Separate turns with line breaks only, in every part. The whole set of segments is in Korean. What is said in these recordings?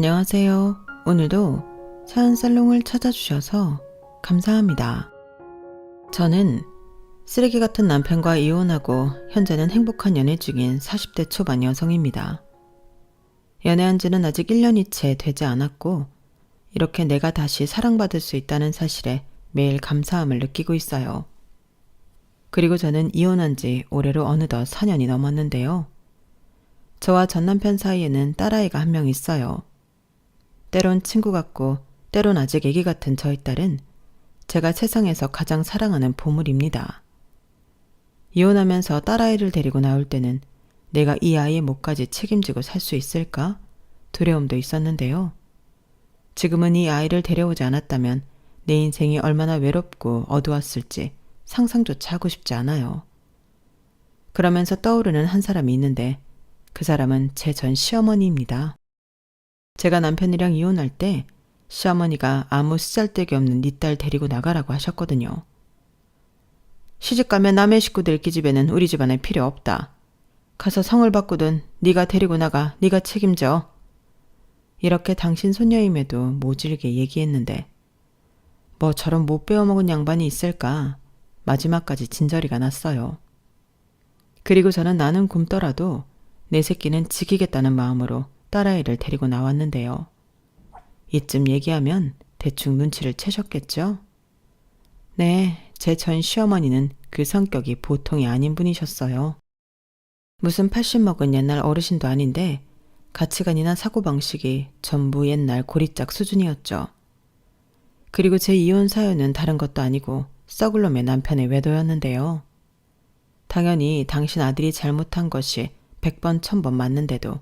안녕하세요. 오늘도 사연살롱을 찾아주셔서 감사합니다. 저는 쓰레기 같은 남편과 이혼하고 현재는 행복한 연애 중인 40대 초반 여성입니다. 연애한 지는 아직 1년이 채 되지 않았고 이렇게 내가 다시 사랑받을 수 있다는 사실에 매일 감사함을 느끼고 있어요. 그리고 저는 이혼한 지 올해로 어느덧 4년이 넘었는데요. 저와 전 남편 사이에는 딸아이가 한 명 있어요. 때론 친구 같고 때론 아직 애기 같은 저희 딸은 제가 세상에서 가장 사랑하는 보물입니다. 이혼하면서 딸아이를 데리고 나올 때는 내가 이 아이의 몫까지 책임지고 살 수 있을까? 두려움도 있었는데요. 지금은 이 아이를 데려오지 않았다면 내 인생이 얼마나 외롭고 어두웠을지 상상조차 하고 싶지 않아요. 그러면서 떠오르는 한 사람이 있는데 그 사람은 제 전 시어머니입니다. 제가 남편이랑 이혼할 때 시어머니가 아무 쓰잘데기 없는 네 딸 데리고 나가라고 하셨거든요. 시집가면 남의 식구들 있기 집에는 우리 집안에 필요 없다. 가서 성을 바꾸든 네가 데리고 나가, 네가 책임져. 이렇게 당신 손녀임에도 모질게 얘기했는데 뭐 저런 못 배워먹은 양반이 있을까 마지막까지 진저리가 났어요. 그리고 저는 나는 굶더라도 내 새끼는 지키겠다는 마음으로 딸아이를 데리고 나왔는데요. 이쯤 얘기하면 대충 눈치를 채셨겠죠? 네, 제 전 시어머니는 그 성격이 보통이 아닌 분이셨어요. 무슨 80 먹은 옛날 어르신도 아닌데 가치관이나 사고방식이 전부 옛날 고리짝 수준이었죠. 그리고 제 이혼 사연은 다른 것도 아니고 썩을 놈의 남편의 외도였는데요. 당연히 당신 아들이 잘못한 것이 100번 1000번 맞는데도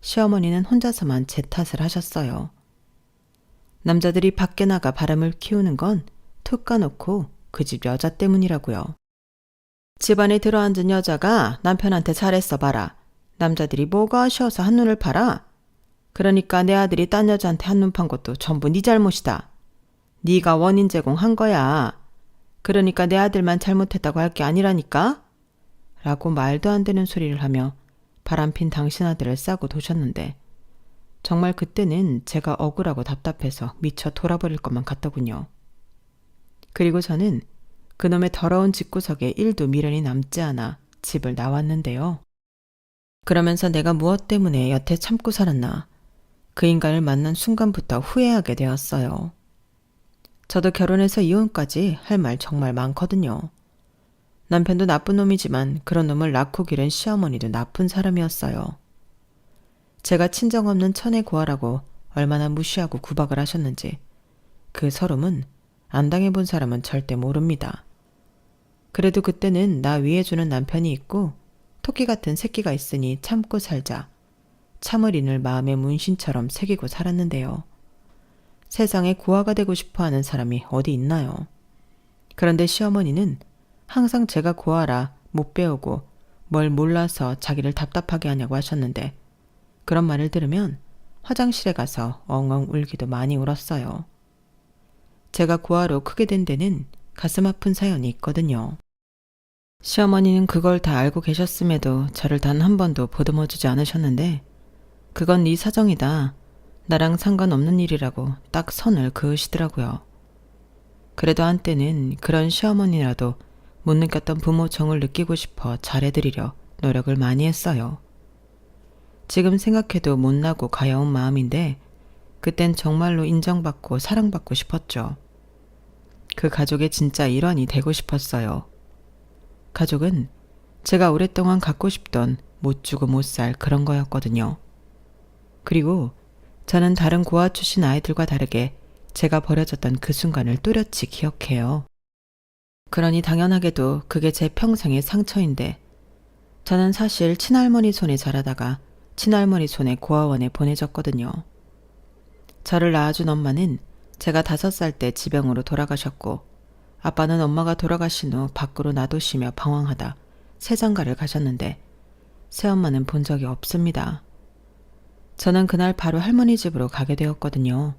시어머니는 혼자서만 제 탓을 하셨어요. 남자들이 밖에 나가 바람을 키우는 건 툭 까놓고 그 집 여자 때문이라고요. 집안에 들어앉은 여자가 남편한테 잘했어 봐라. 남자들이 뭐가 아쉬워서 한눈을 팔아? 그러니까 내 아들이 딴 여자한테 한눈 판 것도 전부 네 잘못이다. 네가 원인 제공한 거야. 그러니까 내 아들만 잘못했다고 할 게 아니라니까? 라고 말도 안 되는 소리를 하며 바람핀 당신 아들을 싸고 도셨는데 정말 그때는 제가 억울하고 답답해서 미쳐 돌아버릴 것만 같더군요. 그리고 저는 그놈의 더러운 집구석에 1도 미련이 남지 않아 집을 나왔는데요. 그러면서 내가 무엇 때문에 여태 참고 살았나 그 인간을 만난 순간부터 후회하게 되었어요. 저도 결혼해서 이혼까지 할 말 정말 많거든요. 남편도 나쁜 놈이지만 그런 놈을 낳고 기른 시어머니도 나쁜 사람이었어요. 제가 친정 없는 천의 고아라고 얼마나 무시하고 구박을 하셨는지 그 서름은 안 당해본 사람은 절대 모릅니다. 그래도 그때는 나 위해주는 남편이 있고 토끼 같은 새끼가 있으니 참고 살자. 참을 인을 마음의 문신처럼 새기고 살았는데요. 세상에 고아가 되고 싶어하는 사람이 어디 있나요? 그런데 시어머니는 항상 제가 고아라 못 배우고 뭘 몰라서 자기를 답답하게 하냐고 하셨는데 그런 말을 들으면 화장실에 가서 엉엉 울기도 많이 울었어요. 제가 고아로 크게 된 데는 가슴 아픈 사연이 있거든요. 시어머니는 그걸 다 알고 계셨음에도 저를 단 한 번도 보듬어주지 않으셨는데 그건 네 사정이다. 나랑 상관없는 일이라고 딱 선을 그으시더라고요. 그래도 한때는 그런 시어머니라도 못 느꼈던 부모 정을 느끼고 싶어 잘해드리려 노력을 많이 했어요. 지금 생각해도 못나고 가여운 마음인데 그땐 정말로 인정받고 사랑받고 싶었죠. 그 가족의 진짜 일원이 되고 싶었어요. 가족은 제가 오랫동안 갖고 싶던 못 주고 못 살 그런 거였거든요. 그리고 저는 다른 고아 출신 아이들과 다르게 제가 버려졌던 그 순간을 또렷이 기억해요. 그러니 당연하게도 그게 제 평생의 상처인데 저는 사실 친할머니 손에 자라다가 친할머니 손에 고아원에 보내졌거든요. 저를 낳아준 엄마는 제가 5살 때 지병으로 돌아가셨고 아빠는 엄마가 돌아가신 후 밖으로 놔두시며 방황하다 세상가를 가셨는데 새엄마는 본 적이 없습니다. 저는 그날 바로 할머니 집으로 가게 되었거든요.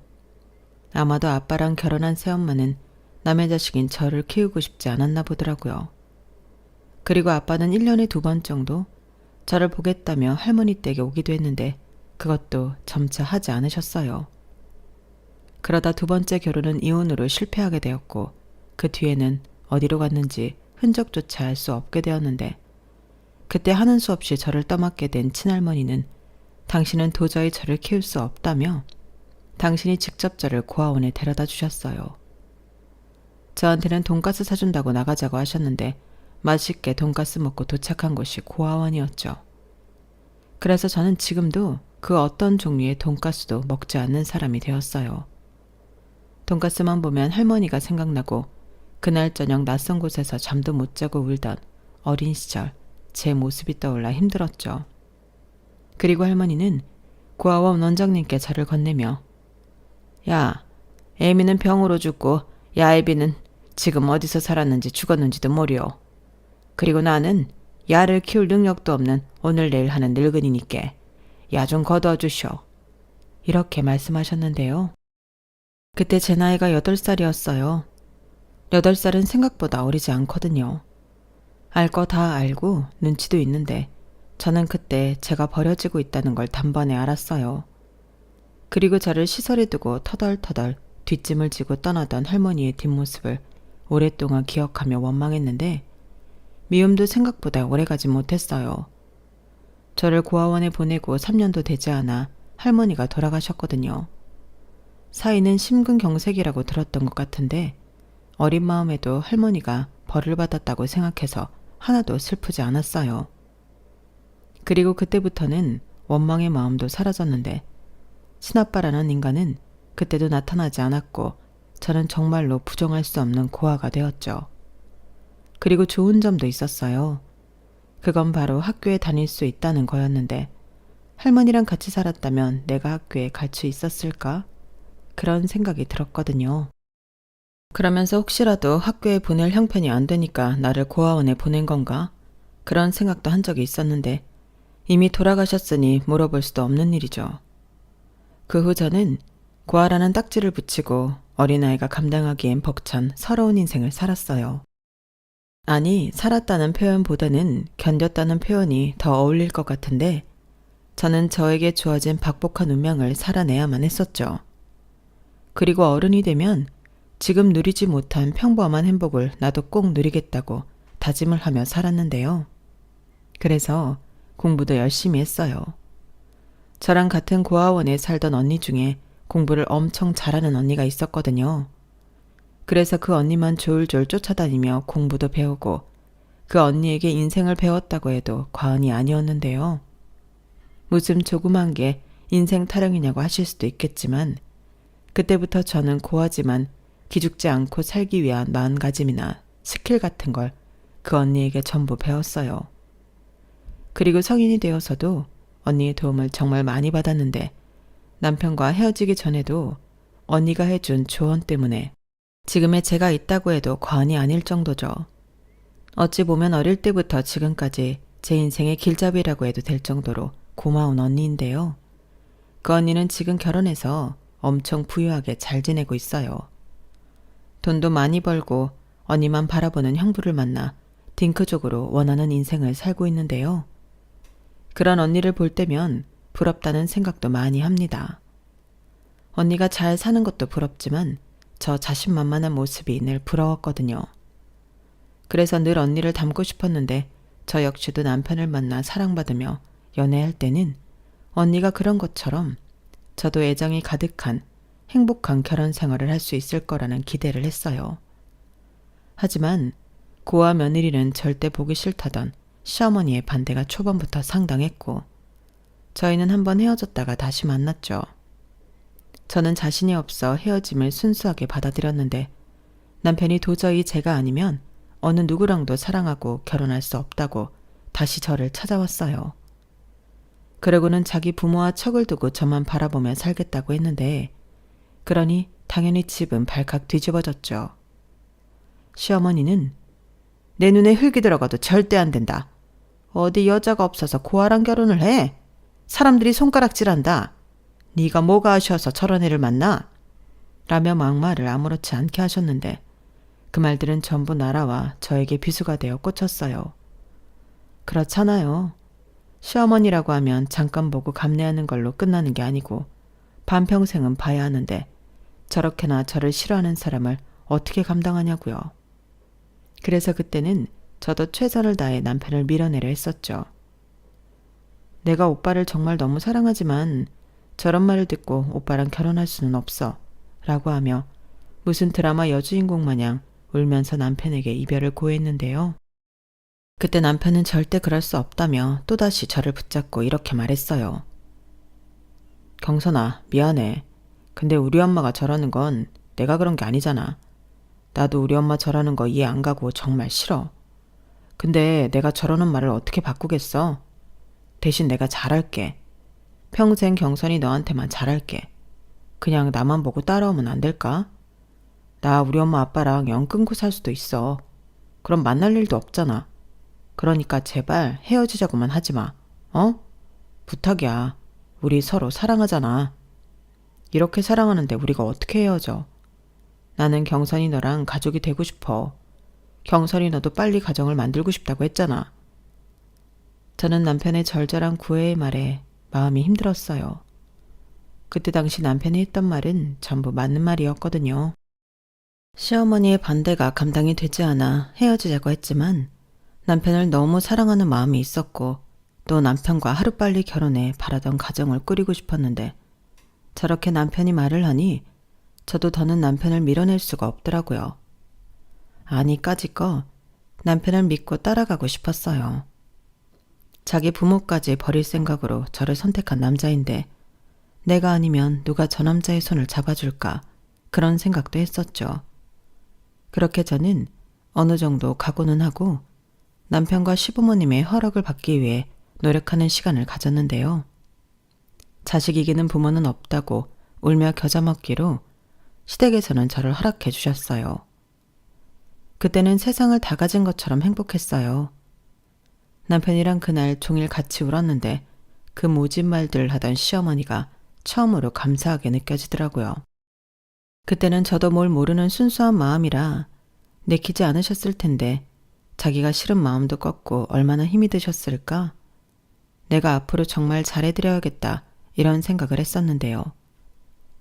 아마도 아빠랑 결혼한 새엄마는 남의 자식인 저를 키우고 싶지 않았나 보더라고요. 그리고 아빠는 1년에 2번 정도 저를 보겠다며 할머니 댁에 오기도 했는데 그것도 점차 하지 않으셨어요. 그러다 두 번째 결혼은 이혼으로 실패하게 되었고 그 뒤에는 어디로 갔는지 흔적조차 알 수 없게 되었는데 그때 하는 수 없이 저를 떠맡게 된 친할머니는 당신은 도저히 저를 키울 수 없다며 당신이 직접 저를 고아원에 데려다 주셨어요. 저한테는 돈가스 사준다고 나가자고 하셨는데 맛있게 돈가스 먹고 도착한 곳이 고아원이었죠. 그래서 저는 지금도 그 어떤 종류의 돈가스도 먹지 않는 사람이 되었어요. 돈가스만 보면 할머니가 생각나고 그날 저녁 낯선 곳에서 잠도 못 자고 울던 어린 시절 제 모습이 떠올라 힘들었죠. 그리고 할머니는 고아원 원장님께 저를 건네며 야, 애미는 병으로 죽고 야애비는 지금 어디서 살았는지 죽었는지도 모르오. 그리고 나는 야를 키울 능력도 없는 오늘 내일 하는 늙은이니께 야 좀 거두어 주시오. 이렇게 말씀하셨는데요. 그때 제 나이가 8살이었어요. 8살은 생각보다 어리지 않거든요. 알 거 다 알고 눈치도 있는데 저는 그때 제가 버려지고 있다는 걸 단번에 알았어요. 그리고 저를 시설에 두고 터덜터덜 뒷짐을 지고 떠나던 할머니의 뒷모습을 오랫동안 기억하며 원망했는데 미움도 생각보다 오래가지 못했어요. 저를 고아원에 보내고 3년도 되지 않아 할머니가 돌아가셨거든요. 사이는 심근경색이라고 들었던 것 같은데 어린 마음에도 할머니가 벌을 받았다고 생각해서 하나도 슬프지 않았어요. 그리고 그때부터는 원망의 마음도 사라졌는데 친아빠라는 인간은 그때도 나타나지 않았고 저는 정말로 부정할 수 없는 고아가 되었죠. 그리고 좋은 점도 있었어요. 그건 바로 학교에 다닐 수 있다는 거였는데 할머니랑 같이 살았다면 내가 학교에 갈 수 있었을까? 그런 생각이 들었거든요. 그러면서 혹시라도 학교에 보낼 형편이 안 되니까 나를 고아원에 보낸 건가? 그런 생각도 한 적이 있었는데 이미 돌아가셨으니 물어볼 수도 없는 일이죠. 그 후 저는 고아라는 딱지를 붙이고 어린아이가 감당하기엔 벅찬 서러운 인생을 살았어요. 아니, 살았다는 표현보다는 견뎠다는 표현이 더 어울릴 것 같은데 저는 저에게 주어진 박복한 운명을 살아내야만 했었죠. 그리고 어른이 되면 지금 누리지 못한 평범한 행복을 나도 꼭 누리겠다고 다짐을 하며 살았는데요. 그래서 공부도 열심히 했어요. 저랑 같은 고아원에 살던 언니 중에 공부를 엄청 잘하는 언니가 있었거든요. 그래서 그 언니만 졸졸 쫓아다니며 공부도 배우고 그 언니에게 인생을 배웠다고 해도 과언이 아니었는데요. 무슨 조그만 게 인생 타령이냐고 하실 수도 있겠지만 그때부터 저는 고아지만 기죽지 않고 살기 위한 마음가짐이나 스킬 같은 걸 그 언니에게 전부 배웠어요. 그리고 성인이 되어서도 언니의 도움을 정말 많이 받았는데 남편과 헤어지기 전에도 언니가 해준 조언 때문에 지금의 제가 있다고 해도 과언이 아닐 정도죠. 어찌 보면 어릴 때부터 지금까지 제 인생의 길잡이라고 해도 될 정도로 고마운 언니인데요. 그 언니는 지금 결혼해서 엄청 부유하게 잘 지내고 있어요. 돈도 많이 벌고 언니만 바라보는 형부를 만나 딩크족으로 원하는 인생을 살고 있는데요. 그런 언니를 볼 때면 부럽다는 생각도 많이 합니다. 언니가 잘 사는 것도 부럽지만 저 자신만만한 모습이 늘 부러웠거든요. 그래서 늘 언니를 닮고 싶었는데 저 역시도 남편을 만나 사랑받으며 연애할 때는 언니가 그런 것처럼 저도 애정이 가득한 행복한 결혼 생활을 할 수 있을 거라는 기대를 했어요. 하지만 고아 며느리는 절대 보기 싫다던 시어머니의 반대가 초반부터 상당했고 저희는 한번 헤어졌다가 다시 만났죠. 저는 자신이 없어 헤어짐을 순수하게 받아들였는데 남편이 도저히 제가 아니면 어느 누구랑도 사랑하고 결혼할 수 없다고 다시 저를 찾아왔어요. 그러고는 자기 부모와 척을 두고 저만 바라보며 살겠다고 했는데 그러니 당연히 집은 발칵 뒤집어졌죠. 시어머니는 내 눈에 흙이 들어가도 절대 안 된다. 어디 여자가 없어서 고아랑 결혼을 해? 사람들이 손가락질한다. 네가 뭐가 아쉬워서 저런 애를 만나? 라며 막말을 아무렇지 않게 하셨는데 그 말들은 전부 날아와 저에게 비수가 되어 꽂혔어요. 그렇잖아요. 시어머니라고 하면 잠깐 보고 감내하는 걸로 끝나는 게 아니고 반평생은 봐야 하는데 저렇게나 저를 싫어하는 사람을 어떻게 감당하냐고요. 그래서 그때는 저도 최선을 다해 남편을 밀어내려 했었죠. 내가 오빠를 정말 너무 사랑하지만 저런 말을 듣고 오빠랑 결혼할 수는 없어 라고 하며 무슨 드라마 여주인공 마냥 울면서 남편에게 이별을 고했는데요. 그때 남편은 절대 그럴 수 없다며 또다시 저를 붙잡고 이렇게 말했어요. 경선아, 미안해. 근데 우리 엄마가 저러는 건 내가 그런 게 아니잖아. 나도 우리 엄마 저러는 거 이해 안 가고 정말 싫어. 근데 내가 저러는 말을 어떻게 바꾸겠어? 대신 내가 잘할게. 평생 경선이 너한테만 잘할게. 그냥 나만 보고 따라오면 안 될까? 나 우리 엄마 아빠랑 영 끊고 살 수도 있어. 그럼 만날 일도 없잖아. 그러니까 제발 헤어지자고만 하지 마. 어? 부탁이야. 우리 서로 사랑하잖아. 이렇게 사랑하는데 우리가 어떻게 헤어져? 나는 경선이 너랑 가족이 되고 싶어. 경선이 너도 빨리 가정을 만들고 싶다고 했잖아. 저는 남편의 절절한 구애의 말에 마음이 힘들었어요. 그때 당시 남편이 했던 말은 전부 맞는 말이었거든요. 시어머니의 반대가 감당이 되지 않아 헤어지자고 했지만 남편을 너무 사랑하는 마음이 있었고 또 남편과 하루빨리 결혼해 바라던 가정을 꾸리고 싶었는데 저렇게 남편이 말을 하니 저도 더는 남편을 밀어낼 수가 없더라고요. 아니까짓거 남편을 믿고 따라가고 싶었어요. 자기 부모까지 버릴 생각으로 저를 선택한 남자인데 내가 아니면 누가 저 남자의 손을 잡아줄까 그런 생각도 했었죠. 그렇게 저는 어느 정도 각오는 하고 남편과 시부모님의 허락을 받기 위해 노력하는 시간을 가졌는데요. 자식 이기는 부모는 없다고 울며 겨자 먹기로 시댁에서는 저를 허락해 주셨어요. 그때는 세상을 다 가진 것처럼 행복했어요. 남편이랑 그날 종일 같이 울었는데 그 모진 말들을 하던 시어머니가 처음으로 감사하게 느껴지더라고요. 그때는 저도 뭘 모르는 순수한 마음이라 내키지 않으셨을 텐데 자기가 싫은 마음도 꺾고 얼마나 힘이 드셨을까? 내가 앞으로 정말 잘해드려야겠다 이런 생각을 했었는데요.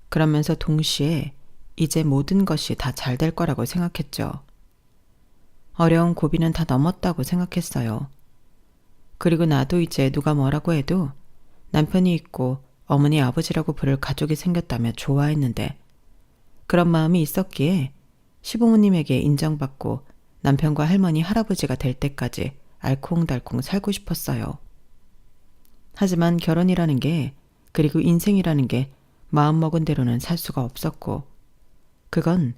그러면서 동시에 이제 모든 것이 다 잘 될 거라고 생각했죠. 어려운 고비는 다 넘었다고 생각했어요. 그리고 나도 이제 누가 뭐라고 해도 남편이 있고 어머니 아버지라고 부를 가족이 생겼다며 좋아했는데 그런 마음이 있었기에 시부모님에게 인정받고 남편과 할머니 할아버지가 될 때까지 알콩달콩 살고 싶었어요. 하지만 결혼이라는 게 그리고 인생이라는 게 마음먹은 대로는 살 수가 없었고 그건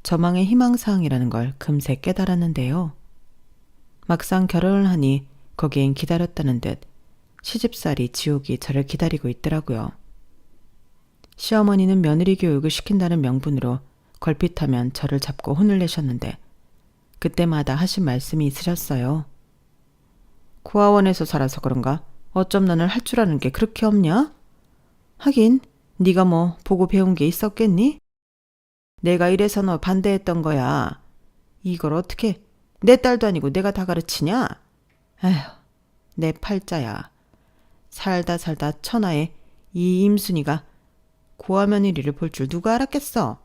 저망의 희망사항이라는 걸 금세 깨달았는데요. 막상 결혼을 하니 거기엔 기다렸다는 듯 시집살이 지옥이 저를 기다리고 있더라고요. 시어머니는 며느리 교육을 시킨다는 명분으로 걸핏하면 저를 잡고 혼을 내셨는데 그때마다 하신 말씀이 있으셨어요. 고아원에서 살아서 그런가? 어쩜 너는 할 줄 아는 게 그렇게 없냐? 하긴 네가 뭐 보고 배운 게 있었겠니? 내가 이래서 너 반대했던 거야. 이걸 어떻게 내 딸도 아니고 내가 다 가르치냐? 에휴, 내 팔자야. 살다 천하에 이 임순이가 고아 며느리를 볼 줄 누가 알았겠어?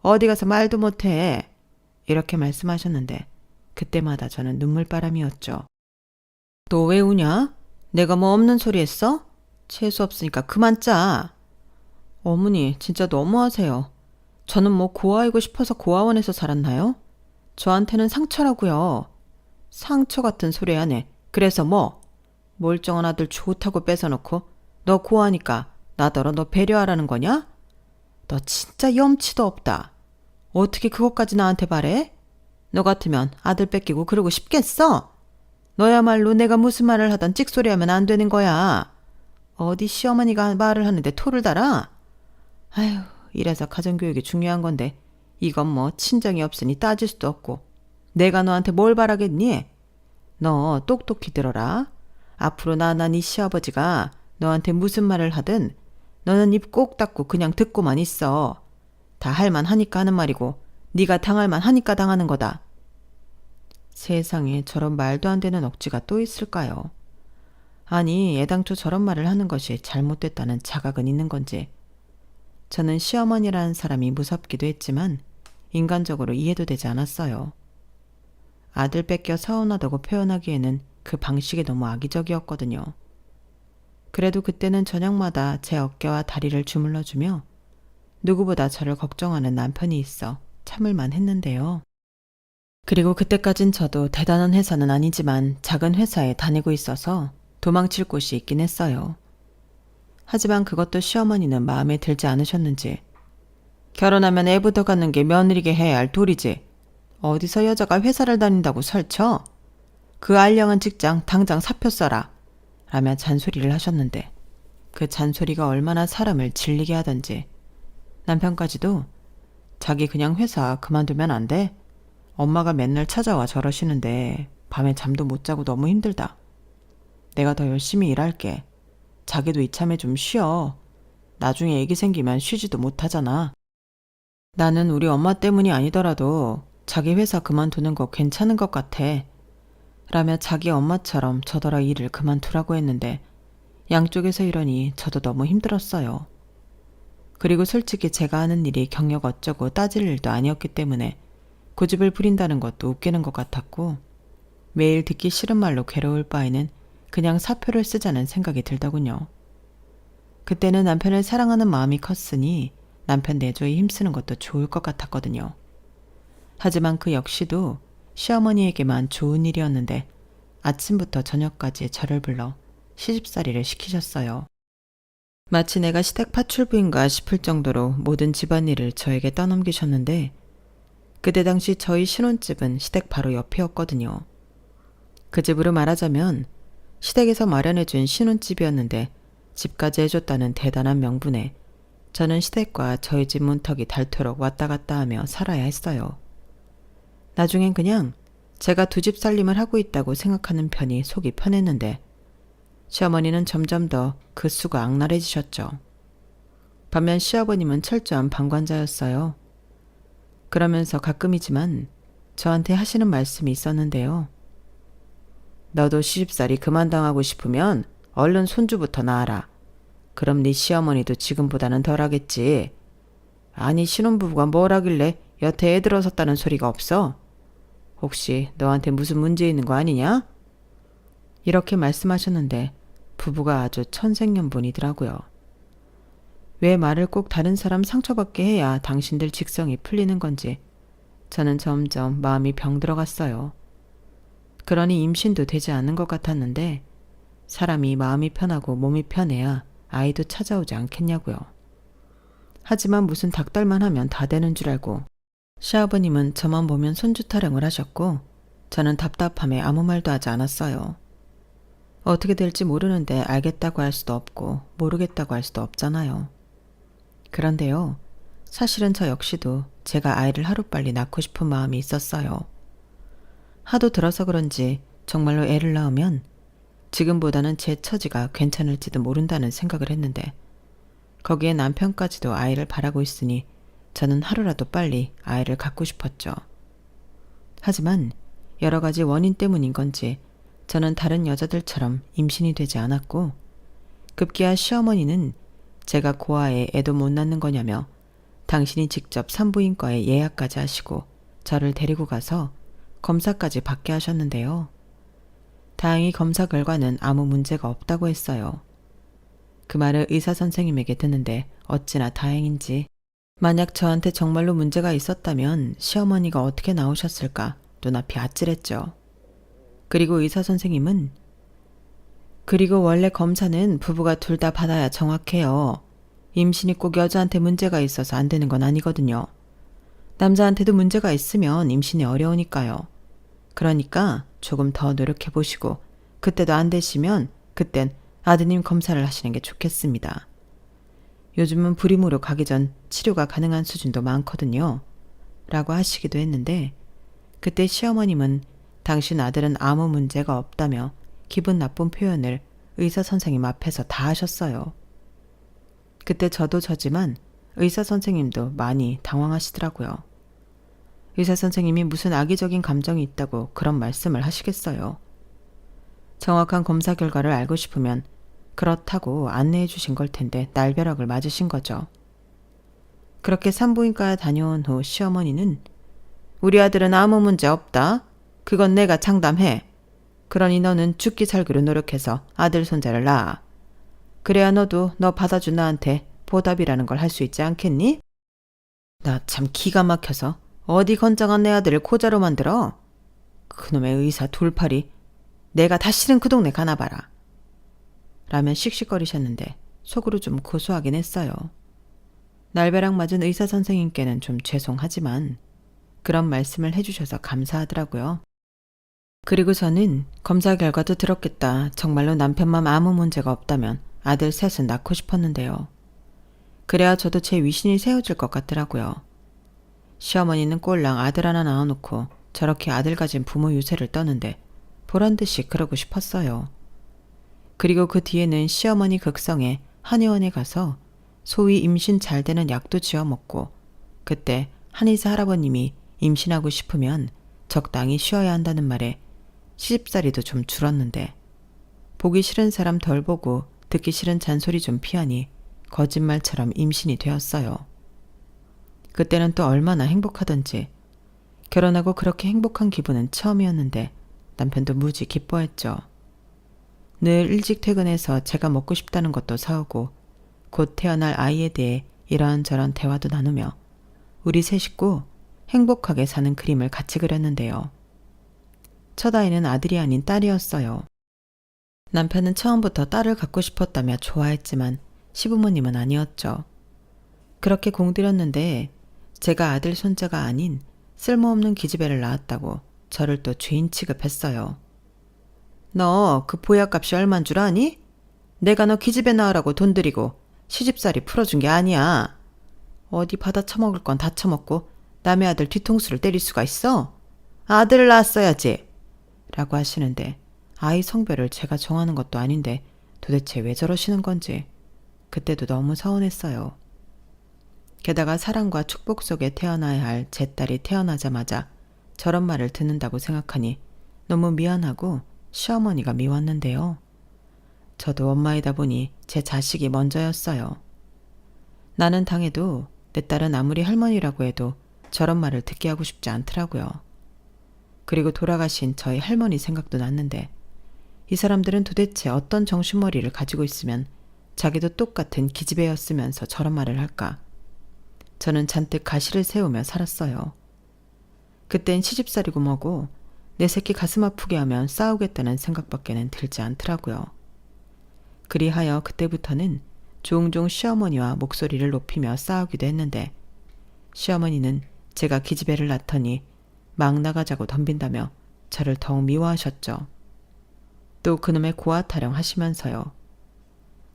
어디 가서 말도 못해. 이렇게 말씀하셨는데 그때마다 저는 눈물바람이었죠. 너 왜 우냐? 내가 뭐 없는 소리 했어? 재수 없으니까 그만 짜. 어머니 진짜 너무하세요. 저는 뭐 고아이고 싶어서 고아원에서 살았나요? 저한테는 상처라고요. 상처 같은 소리 하네. 그래서 뭐? 멀쩡한 아들 좋다고 뺏어놓고 너 고아니까 나더러 너 배려하라는 거냐? 너 진짜 염치도 없다. 어떻게 그것까지 나한테 바래? 너 같으면 아들 뺏기고 그러고 싶겠어? 너야말로 내가 무슨 말을 하던 찍소리하면 안 되는 거야. 어디 시어머니가 말을 하는데 토를 달아? 아휴, 이래서 가정교육이 중요한 건데 이건 뭐 친정이 없으니 따질 수도 없고 내가 너한테 뭘 바라겠니? 너 똑똑히 들어라. 앞으로 나 네 시아버지가 너한테 무슨 말을 하든 너는 입 꼭 닫고 그냥 듣고만 있어. 다 할만 하니까 하는 말이고 네가 당할만 하니까 당하는 거다. 세상에 저런 말도 안 되는 억지가 또 있을까요? 아니, 애당초 저런 말을 하는 것이 잘못됐다는 자각은 있는 건지. 저는 시어머니라는 사람이 무섭기도 했지만 인간적으로 이해도 되지 않았어요. 아들 뺏겨 서운하다고 표현하기에는 그 방식이 너무 악의적이었거든요. 그래도 그때는 저녁마다 제 어깨와 다리를 주물러주며 누구보다 저를 걱정하는 남편이 있어 참을만 했는데요. 그리고 그때까진 저도 대단한 회사는 아니지만 작은 회사에 다니고 있어서 도망칠 곳이 있긴 했어요. 하지만 그것도 시어머니는 마음에 들지 않으셨는지 결혼하면 애부터 갖는 게 며느리게 해야 할 도리지. 어디서 여자가 회사를 다닌다고 설쳐? 그 알량한 직장 당장 사표 써라. 라며 잔소리를 하셨는데 그 잔소리가 얼마나 사람을 질리게 하던지 남편까지도 자기 그냥 회사 그만두면 안 돼? 엄마가 맨날 찾아와 저러시는데 밤에 잠도 못 자고 너무 힘들다. 내가 더 열심히 일할게. 자기도 이참에 좀 쉬어. 나중에 애기 생기면 쉬지도 못하잖아. 나는 우리 엄마 때문이 아니더라도 자기 회사 그만두는 거 괜찮은 것 같아. 라며 자기 엄마처럼 저더러 일을 그만두라고 했는데 양쪽에서 이러니 저도 너무 힘들었어요. 그리고 솔직히 제가 하는 일이 경력 어쩌고 따질 일도 아니었기 때문에 고집을 부린다는 것도 웃기는 것 같았고 매일 듣기 싫은 말로 괴로울 바에는 그냥 사표를 쓰자는 생각이 들더군요. 그때는 남편을 사랑하는 마음이 컸으니 남편 내조에 힘쓰는 것도 좋을 것 같았거든요. 하지만 그 역시도 시어머니에게만 좋은 일이었는데 아침부터 저녁까지 저를 불러 시집살이를 시키셨어요. 마치 내가 시댁 파출부인가 싶을 정도로 모든 집안일을 저에게 떠넘기셨는데 그때 당시 저희 신혼집은 시댁 바로 옆이었거든요. 그 집으로 말하자면 시댁에서 마련해준 신혼집이었는데 집까지 해줬다는 대단한 명분에 저는 시댁과 저희 집 문턱이 닳도록 왔다 갔다 하며 살아야 했어요. 나중엔 그냥 제가 두 집 살림을 하고 있다고 생각하는 편이 속이 편했는데 시어머니는 점점 더 그 수가 악랄해지셨죠. 반면 시아버님은 철저한 방관자였어요. 그러면서 가끔이지만 저한테 하시는 말씀이 있었는데요. 너도 시집살이 그만 당하고 싶으면 얼른 손주부터 낳아라. 그럼 네 시어머니도 지금보다는 덜하겠지. 아니 신혼부부가 뭘 하길래 여태 애 들어섰다는 소리가 없어? 혹시 너한테 무슨 문제 있는 거 아니냐? 이렇게 말씀하셨는데 부부가 아주 천생연분이더라고요. 왜 말을 꼭 다른 사람 상처받게 해야 당신들 직성이 풀리는 건지 저는 점점 마음이 병들어갔어요. 그러니 임신도 되지 않는 것 같았는데 사람이 마음이 편하고 몸이 편해야 아이도 찾아오지 않겠냐고요. 하지만 무슨 닭달만 하면 다 되는 줄 알고 시아버님은 저만 보면 손주 타령을 하셨고 저는 답답함에 아무 말도 하지 않았어요. 어떻게 될지 모르는데 알겠다고 할 수도 없고 모르겠다고 할 수도 없잖아요. 그런데요, 사실은 저 역시도 제가 아이를 하루빨리 낳고 싶은 마음이 있었어요. 하도 들어서 그런지 정말로 애를 낳으면 지금보다는 제 처지가 괜찮을지도 모른다는 생각을 했는데 거기에 남편까지도 아이를 바라고 있으니 저는 하루라도 빨리 아이를 갖고 싶었죠. 하지만 여러 가지 원인 때문인 건지 저는 다른 여자들처럼 임신이 되지 않았고 급기야 시어머니는 제가 고아에 애도 못 낳는 거냐며 당신이 직접 산부인과에 예약까지 하시고 저를 데리고 가서 검사까지 받게 하셨는데요. 다행히 검사 결과는 아무 문제가 없다고 했어요. 그 말을 의사 선생님에게 듣는데 어찌나 다행인지. 만약 저한테 정말로 문제가 있었다면 시어머니가 어떻게 나오셨을까 눈앞이 아찔했죠. 그리고 의사 선생님은 그리고 원래 검사는 부부가 둘 다 받아야 정확해요. 임신이 꼭 여자한테 문제가 있어서 안 되는 건 아니거든요. 남자한테도 문제가 있으면 임신이 어려우니까요. 그러니까 조금 더 노력해 보시고 그때도 안 되시면 그땐 아드님 검사를 하시는 게 좋겠습니다. 요즘은 불임으로 가기 전 치료가 가능한 수준도 많거든요. 라고 하시기도 했는데 그때 시어머님은 당신 아들은 아무 문제가 없다며 기분 나쁜 표현을 의사 선생님 앞에서 다 하셨어요. 그때 저도 저지만 의사 선생님도 많이 당황하시더라고요. 의사 선생님이 무슨 악의적인 감정이 있다고 그런 말씀을 하시겠어요. 정확한 검사 결과를 알고 싶으면 그렇다고 안내해 주신 걸 텐데 날벼락을 맞으신 거죠. 그렇게 산부인과 다녀온 후 시어머니는 우리 아들은 아무 문제 없다. 그건 내가 장담해. 그러니 너는 죽기 살기로 노력해서 아들 손자를 낳아. 그래야 너도 너 받아준 나한테 보답이라는 걸 할 수 있지 않겠니? 나 참 기가 막혀서 어디 건장한 내 아들을 고자로 만들어? 그놈의 의사 돌팔이. 내가 다시는 그 동네 가나봐라. 라며 씩씩거리셨는데 속으로 좀 고소하긴 했어요. 날벼락 맞은 의사 선생님께는 좀 죄송하지만 그런 말씀을 해주셔서 감사하더라고요. 그리고 저는 검사 결과도 들었겠다. 정말로 남편만 아무 문제가 없다면 아들 셋은 낳고 싶었는데요. 그래야 저도 제 위신이 세워질 것 같더라고요. 시어머니는 꼴랑 아들 하나 낳아놓고 저렇게 아들 가진 부모 유세를 떠는데 보란듯이 그러고 싶었어요. 그리고 그 뒤에는 시어머니 극성에 한의원에 가서 소위 임신 잘 되는 약도 지어 먹고 그때 한의사 할아버님이 임신하고 싶으면 적당히 쉬어야 한다는 말에 시집살이도 좀 줄었는데 보기 싫은 사람 덜 보고 듣기 싫은 잔소리 좀 피하니 거짓말처럼 임신이 되었어요. 그때는 또 얼마나 행복하던지 결혼하고 그렇게 행복한 기분은 처음이었는데 남편도 무지 기뻐했죠. 늘 일찍 퇴근해서 제가 먹고 싶다는 것도 사오고 곧 태어날 아이에 대해 이런저런 대화도 나누며 우리 세 식구 행복하게 사는 그림을 같이 그렸는데요. 첫 아이는 아들이 아닌 딸이었어요. 남편은 처음부터 딸을 갖고 싶었다며 좋아했지만 시부모님은 아니었죠. 그렇게 공들였는데 제가 아들 손자가 아닌 쓸모없는 기집애를 낳았다고 저를 또 죄인 취급했어요. 너 그 보약값이 얼만 줄 아니? 내가 너 기집애 낳으라고 돈 들이고 시집살이 풀어준 게 아니야. 어디 받아 처먹을 건 다 처먹고 남의 아들 뒤통수를 때릴 수가 있어? 아들을 낳았어야지. 라고 하시는데 아이 성별을 제가 정하는 것도 아닌데 도대체 왜 저러시는 건지 그때도 너무 서운했어요. 게다가 사랑과 축복 속에 태어나야 할 제 딸이 태어나자마자 저런 말을 듣는다고 생각하니 너무 미안하고 시어머니가 미웠는데요. 저도 엄마이다 보니 제 자식이 먼저였어요. 나는 당해도 내 딸은 아무리 할머니라고 해도 저런 말을 듣게 하고 싶지 않더라고요. 그리고 돌아가신 저희 할머니 생각도 났는데 이 사람들은 도대체 어떤 정신머리를 가지고 있으면 자기도 똑같은 기집애였으면서 저런 말을 할까? 저는 잔뜩 가시를 세우며 살았어요. 그땐 시집살이고 뭐고 내 새끼 가슴 아프게 하면 싸우겠다는 생각밖에는 들지 않더라고요. 그리하여 그때부터는 종종 시어머니와 목소리를 높이며 싸우기도 했는데 시어머니는 제가 기집애를 낳더니 막 나가자고 덤빈다며 저를 더욱 미워하셨죠. 또 그놈의 고아 타령 하시면서요.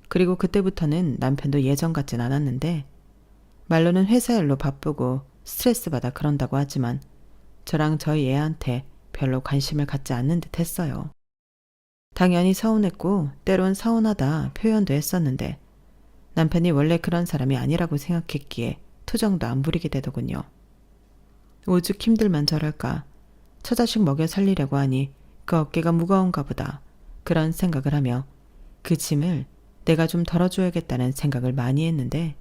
그리고 그때부터는 남편도 예전 같진 않았는데 말로는 회사 일로 바쁘고 스트레스 받아 그런다고 하지만 저랑 저희 애한테 별로 관심을 갖지 않는 듯 했어요. 당연히 서운했고 때론 서운하다 표현도 했었는데 남편이 원래 그런 사람이 아니라고 생각했기에 투정도 안 부리게 되더군요. 오죽 힘들만 저럴까. 처자식 먹여 살리려고 하니 그 어깨가 무거운가 보다. 그런 생각을 하며 그 짐을 내가 좀 덜어줘야겠다는 생각을 많이 했는데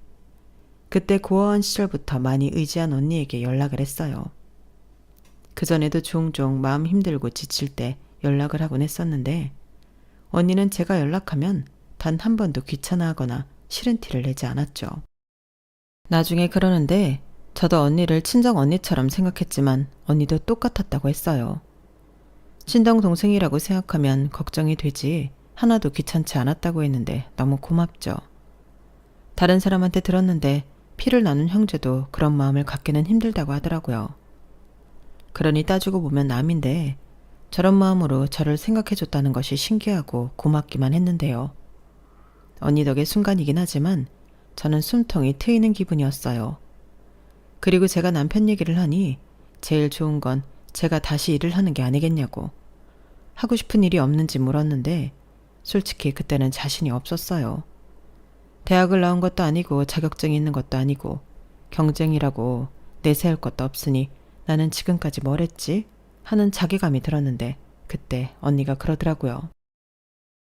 그때 고아원 시절부터 많이 의지한 언니에게 연락을 했어요. 그전에도 종종 마음 힘들고 지칠 때 연락을 하곤 했었는데 언니는 제가 연락하면 단 한 번도 귀찮아하거나 싫은 티를 내지 않았죠. 나중에 그러는데 저도 언니를 친정 언니처럼 생각했지만 언니도 똑같았다고 했어요. 친정 동생이라고 생각하면 걱정이 되지 하나도 귀찮지 않았다고 했는데 너무 고맙죠. 다른 사람한테 들었는데 피를 나눈 형제도 그런 마음을 갖기는 힘들다고 하더라고요. 그러니 따지고 보면 남인데 저런 마음으로 저를 생각해줬다는 것이 신기하고 고맙기만 했는데요. 언니 덕의 순간이긴 하지만 저는 숨통이 트이는 기분이었어요. 그리고 제가 남편 얘기를 하니 제일 좋은 건 제가 다시 일을 하는 게 아니겠냐고. 하고 싶은 일이 없는지 물었는데 솔직히 그때는 자신이 없었어요. 대학을 나온 것도 아니고 자격증이 있는 것도 아니고 경쟁이라고 내세울 것도 없으니 나는 지금까지 뭘 했지? 하는 자괴감이 들었는데 그때 언니가 그러더라고요.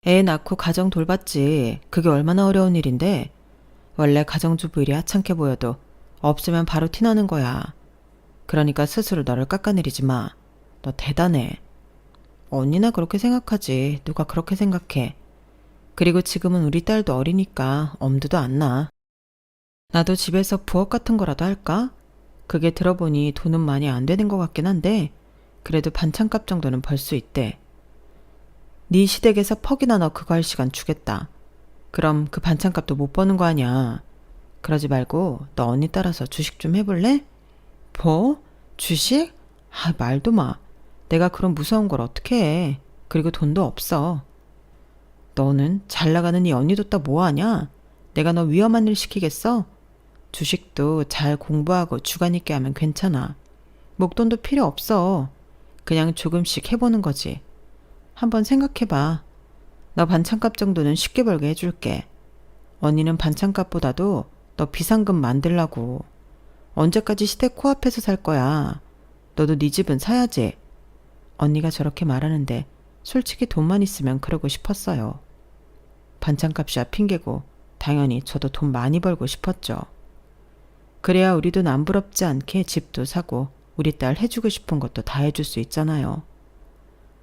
애 낳고 가정 돌봤지. 그게 얼마나 어려운 일인데. 원래 가정주부 일이 하찮게 보여도 없으면 바로 티나는 거야. 그러니까 스스로 너를 깎아내리지 마. 너 대단해. 언니나 그렇게 생각하지. 누가 그렇게 생각해. 그리고 지금은 우리 딸도 어리니까 엄두도 안 나. 나도 집에서 부업 같은 거라도 할까? 그게 들어보니 돈은 많이 안 되는 것 같긴 한데 그래도 반찬값 정도는 벌 수 있대. 네 시댁에서 퍽이나 너 그거 할 시간 주겠다. 그럼 그 반찬값도 못 버는 거 아니야. 그러지 말고 너 언니 따라서 주식 좀 해볼래? 뭐? 주식? 말도 마. 내가 그런 무서운 걸 어떻게 해. 그리고 돈도 없어. 너는 잘 나가는 네 언니 뒀다 뭐하냐? 내가 너 위험한 일 시키겠어? 주식도 잘 공부하고 주관 있게 하면 괜찮아. 목돈도 필요 없어. 그냥 조금씩 해보는 거지. 한번 생각해봐. 너 반찬값 정도는 쉽게 벌게 해줄게. 언니는 반찬값보다도 너 비상금 만들라고. 언제까지 시댁 코앞에서 살 거야. 너도 네 집은 사야지. 언니가 저렇게 말하는데 솔직히 돈만 있으면 그러고 싶었어요. 반찬값이야 핑계고 당연히 저도 돈 많이 벌고 싶었죠. 그래야 우리도 남부럽지 않게 집도 사고 우리 딸 해주고 싶은 것도 다 해줄 수 있잖아요.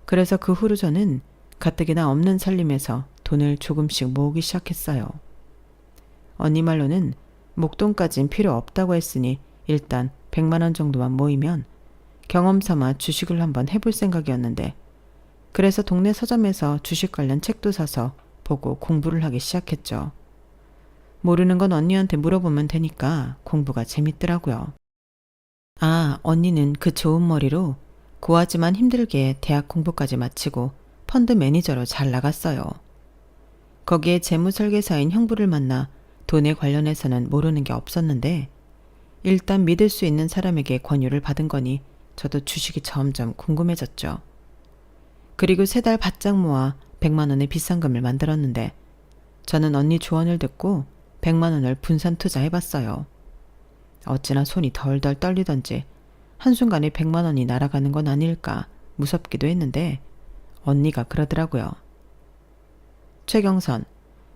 그래서 그 후로 저는 가뜩이나 없는 살림에서 돈을 조금씩 모으기 시작했어요. 언니 말로는 목돈까진 필요 없다고 했으니 일단 100만 원 정도만 모이면 경험 삼아 주식을 한번 해볼 생각이었는데 그래서 동네 서점에서 주식 관련 책도 사서 보고 공부를 하기 시작했죠. 모르는 건 언니한테 물어보면 되니까 공부가 재밌더라고요. 언니는 그 좋은 머리로 고하지만 힘들게 대학 공부까지 마치고 펀드 매니저로 잘 나갔어요. 거기에 재무설계사인 형부를 만나 돈에 관련해서는 모르는 게 없었는데 일단 믿을 수 있는 사람에게 권유를 받은 거니 저도 주식이 점점 궁금해졌죠. 그리고 3달 바짝 모아 100만 원의 비상금을 만들었는데 저는 언니 조언을 듣고 100만 원을 분산 투자해봤어요. 어찌나 손이 덜덜 떨리던지 한순간에 100만 원이 날아가는 건 아닐까 무섭기도 했는데 언니가 그러더라고요. 최경선,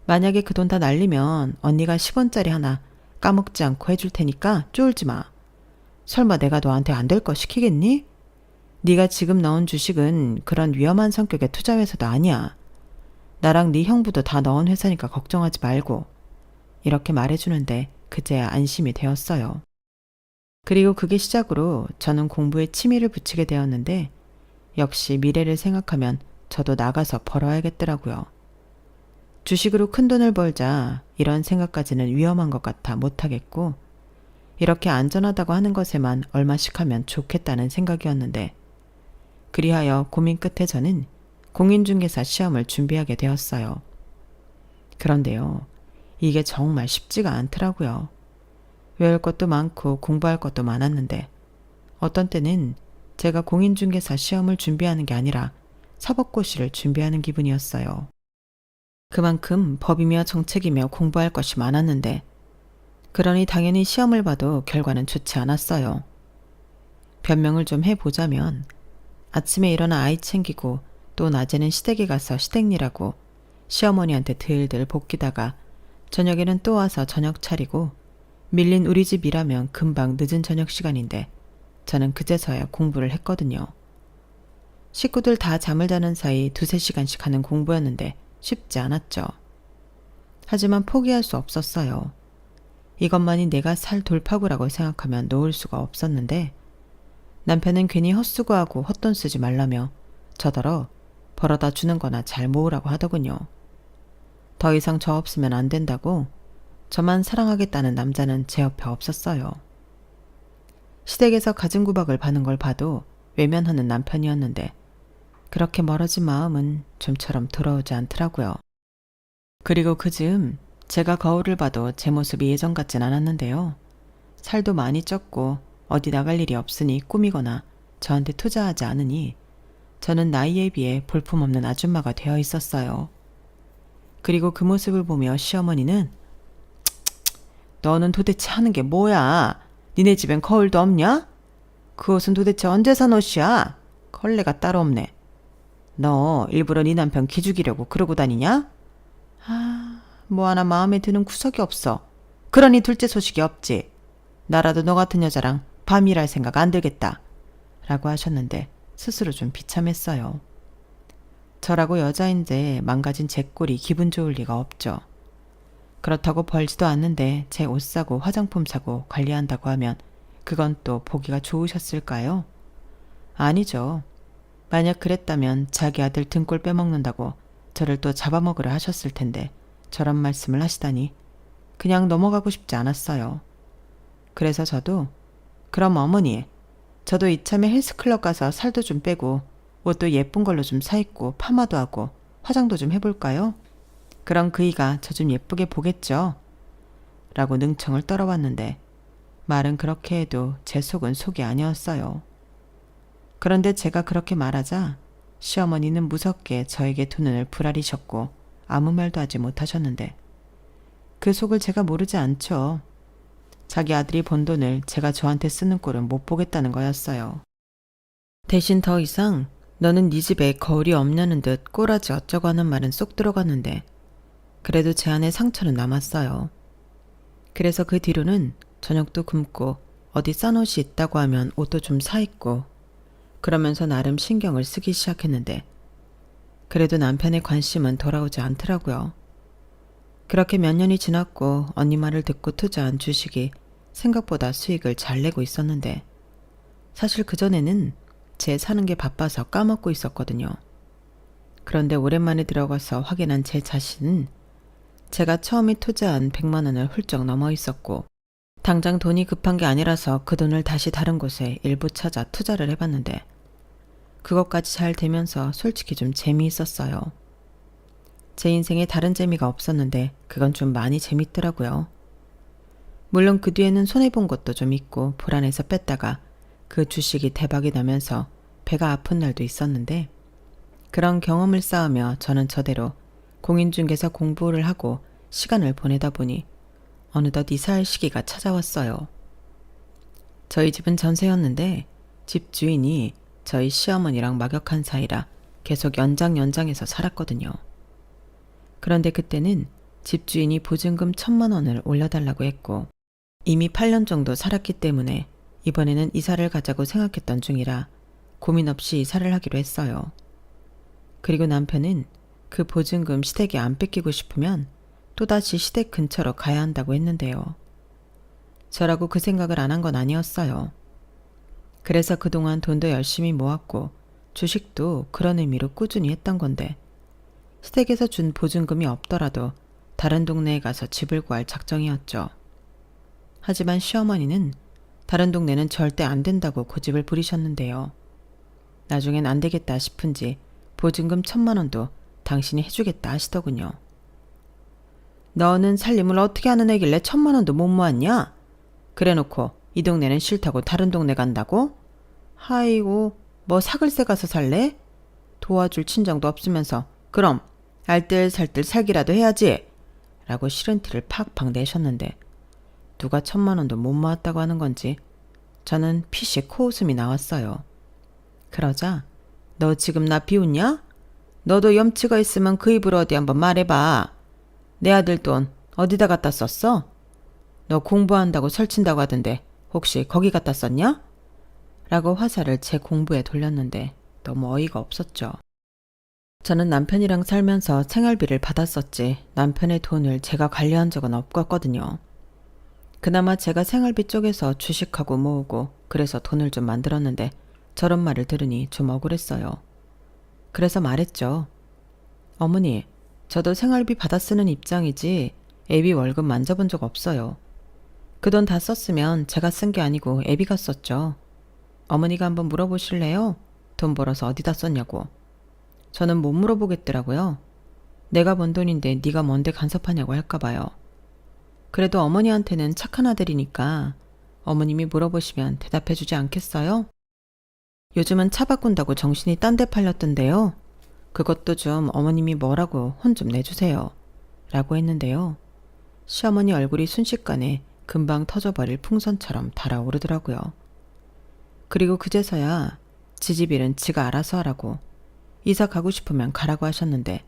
만약에 그 돈 다 날리면 언니가 10원짜리 하나 까먹지 않고 해줄 테니까 쫄지 마. 설마 내가 너한테 안 될 거 시키겠니? 네가 지금 넣은 주식은 그런 위험한 성격의 투자회사도 아니야. 나랑 네 형부도 다 넣은 회사니까 걱정하지 말고. 이렇게 말해주는데 그제야 안심이 되었어요. 그리고 그게 시작으로 저는 공부에 취미를 붙이게 되었는데 역시 미래를 생각하면 저도 나가서 벌어야겠더라고요. 주식으로 큰 돈을 벌자 이런 생각까지는 위험한 것 같아 못하겠고 이렇게 안전하다고 하는 것에만 얼마씩 하면 좋겠다는 생각이었는데 그리하여 고민 끝에 저는 공인중개사 시험을 준비하게 되었어요. 그런데요, 이게 정말 쉽지가 않더라고요. 외울 것도 많고 공부할 것도 많았는데 어떤 때는 제가 공인중개사 시험을 준비하는 게 아니라 사법고시를 준비하는 기분이었어요. 그만큼 법이며 정책이며 공부할 것이 많았는데 그러니 당연히 시험을 봐도 결과는 좋지 않았어요. 변명을 좀 해보자면 아침에 일어나 아이 챙기고 또 낮에는 시댁에 가서 시댁일하고 시어머니한테 들들 볶이다가 저녁에는 또 와서 저녁 차리고 밀린 우리 집 일하면 금방 늦은 저녁 시간인데 저는 그제서야 공부를 했거든요. 식구들 다 잠을 자는 사이 2-3시간씩 하는 공부였는데 쉽지 않았죠. 하지만 포기할 수 없었어요. 이것만이 내가 살 돌파구라고 생각하면 놓을 수가 없었는데 남편은 괜히 헛수고하고 헛돈 쓰지 말라며 저더러 벌어다 주는 거나 잘 모으라고 하더군요. 더 이상 저 없으면 안 된다고 저만 사랑하겠다는 남자는 제 옆에 없었어요. 시댁에서 가진구박을 받는 걸 봐도 외면하는 남편이었는데 그렇게 멀어진 마음은 좀처럼 돌아오지 않더라고요. 그리고 그 즈음 제가 거울을 봐도 제 모습이 예전 같진 않았는데요. 살도 많이 쪘고 어디 나갈 일이 없으니 꾸미거나 저한테 투자하지 않으니 저는 나이에 비해 볼품없는 아줌마가 되어 있었어요. 그리고 그 모습을 보며 시어머니는 너는 도대체 하는 게 뭐야? 니네 집엔 거울도 없냐? 그 옷은 도대체 언제 산 옷이야? 걸레가 따로 없네. 너 일부러 네 남편 기죽이려고 그러고 다니냐? 뭐 하나 마음에 드는 구석이 없어. 그러니 둘째 소식이 없지. 나라도 너 같은 여자랑 밤일할 생각 안 들겠다. 라고 하셨는데 스스로 좀 비참했어요. 저라고 여자인데 망가진 제 꼴이 기분 좋을 리가 없죠. 그렇다고 벌지도 않는데 제 옷 사고 화장품 사고 관리한다고 하면 그건 또 보기가 좋으셨을까요? 아니죠. 만약 그랬다면 자기 아들 등골 빼먹는다고 저를 또 잡아먹으려 하셨을 텐데 저런 말씀을 하시다니 그냥 넘어가고 싶지 않았어요. 그래서 저도 그럼 어머니, 저도 이참에 헬스클럽 가서 살도 좀 빼고 옷도 예쁜 걸로 좀 사입고 파마도 하고 화장도 좀 해볼까요? 그럼 그이가 저 좀 예쁘게 보겠죠? 라고 능청을 떨어왔는데 말은 그렇게 해도 제 속은 속이 아니었어요. 그런데 제가 그렇게 말하자 시어머니는 무섭게 저에게 두 눈을 부라리셨고 아무 말도 하지 못하셨는데 그 속을 제가 모르지 않죠. 자기 아들이 번 돈을 제가 저한테 쓰는 꼴은 못 보겠다는 거였어요. 대신 더 이상 너는 네 집에 거울이 없냐는 듯 꼬라지 어쩌고 하는 말은 쏙 들어갔는데 그래도 제 안에 상처는 남았어요. 그래서 그 뒤로는 저녁도 굶고 어디 싼 옷이 있다고 하면 옷도 좀 사입고 그러면서 나름 신경을 쓰기 시작했는데 그래도 남편의 관심은 돌아오지 않더라고요. 그렇게 몇 년이 지났고 언니 말을 듣고 투자한 주식이 생각보다 수익을 잘 내고 있었는데 사실 그전에는 제 사는 게 바빠서 까먹고 있었거든요. 그런데 오랜만에 들어가서 확인한 제 자신은 제가 처음에 투자한 100만 원을 훌쩍 넘어 있었고 당장 돈이 급한 게 아니라서 그 돈을 다시 다른 곳에 일부 찾아 투자를 해봤는데 그것까지 잘 되면서 솔직히 좀 재미있었어요. 제 인생에 다른 재미가 없었는데 그건 좀 많이 재밌더라고요. 물론 그 뒤에는 손해본 것도 좀 있고 불안해서 뺐다가 그 주식이 대박이 나면서 배가 아픈 날도 있었는데 그런 경험을 쌓으며 저는 저대로 공인중개사 공부를 하고 시간을 보내다 보니 어느덧 이사할 시기가 찾아왔어요. 저희 집은 전세였는데 집 주인이 저희 시어머니랑 막역한 사이라 계속 연장해서 살았거든요. 그런데 그때는 집주인이 보증금 1,000만 원을 올려달라고 했고 이미 8년 정도 살았기 때문에 이번에는 이사를 가자고 생각했던 중이라 고민 없이 이사를 하기로 했어요. 그리고 남편은 그 보증금 시댁에 안 뺏기고 싶으면 또다시 시댁 근처로 가야 한다고 했는데요. 저라고 그 생각을 안 한 건 아니었어요. 그래서 그동안 돈도 열심히 모았고 주식도 그런 의미로 꾸준히 했던 건데 시댁에서 준 보증금이 없더라도 다른 동네에 가서 집을 구할 작정이었죠. 하지만 시어머니는 다른 동네는 절대 안 된다고 고집을 부리셨는데요. 나중엔 안 되겠다 싶은지 보증금 1,000만 원도 당신이 해주겠다 하시더군요. 너는 살림을 어떻게 하는 애길래 1,000만 원도 못 모았냐? 그래놓고 이 동네는 싫다고 다른 동네 간다고? 아이고, 뭐 사글세 가서 살래? 도와줄 친정도 없으면서 그럼 알뜰살뜰 살기라도 해야지 라고 싫은 티를 팍팍 내셨는데 누가 1,000만 원도 못 모았다고 하는 건지 저는 피식 코웃음이 나왔어요. 그러자 너 지금 나 비웃냐? 너도 염치가 있으면 그 입으로 어디 한번 말해봐. 내 아들 돈 어디다 갖다 썼어? 너 공부한다고 설친다고 하던데 혹시 거기 갖다 썼냐? 라고 화살을 제 공부에 돌렸는데 너무 어이가 없었죠. 저는 남편이랑 살면서 생활비를 받았었지 남편의 돈을 제가 관리한 적은 없었거든요. 그나마 제가 생활비 쪽에서 주식하고 모으고 그래서 돈을 좀 만들었는데 저런 말을 들으니 좀 억울했어요. 그래서 말했죠. 어머니, 저도 생활비 받아 쓰는 입장이지 애비 월급 만져본 적 없어요. 그 돈 다 썼으면 제가 쓴 게 아니고 애비가 썼죠. 어머니가 한번 물어보실래요? 돈 벌어서 어디다 썼냐고. 저는 못 물어보겠더라고요. 내가 번 돈인데 네가 뭔데 간섭하냐고 할까 봐요. 그래도 어머니한테는 착한 아들이니까 어머님이 물어보시면 대답해주지 않겠어요? 요즘은 차 바꾼다고 정신이 딴 데 팔렸던데요. 그것도 좀 어머님이 뭐라고 혼 좀 내주세요. 라고 했는데요. 시어머니 얼굴이 순식간에 금방 터져버릴 풍선처럼 달아오르더라고요. 그리고 그제서야 지집 일은 지가 알아서 하라고 이사 가고 싶으면 가라고 하셨는데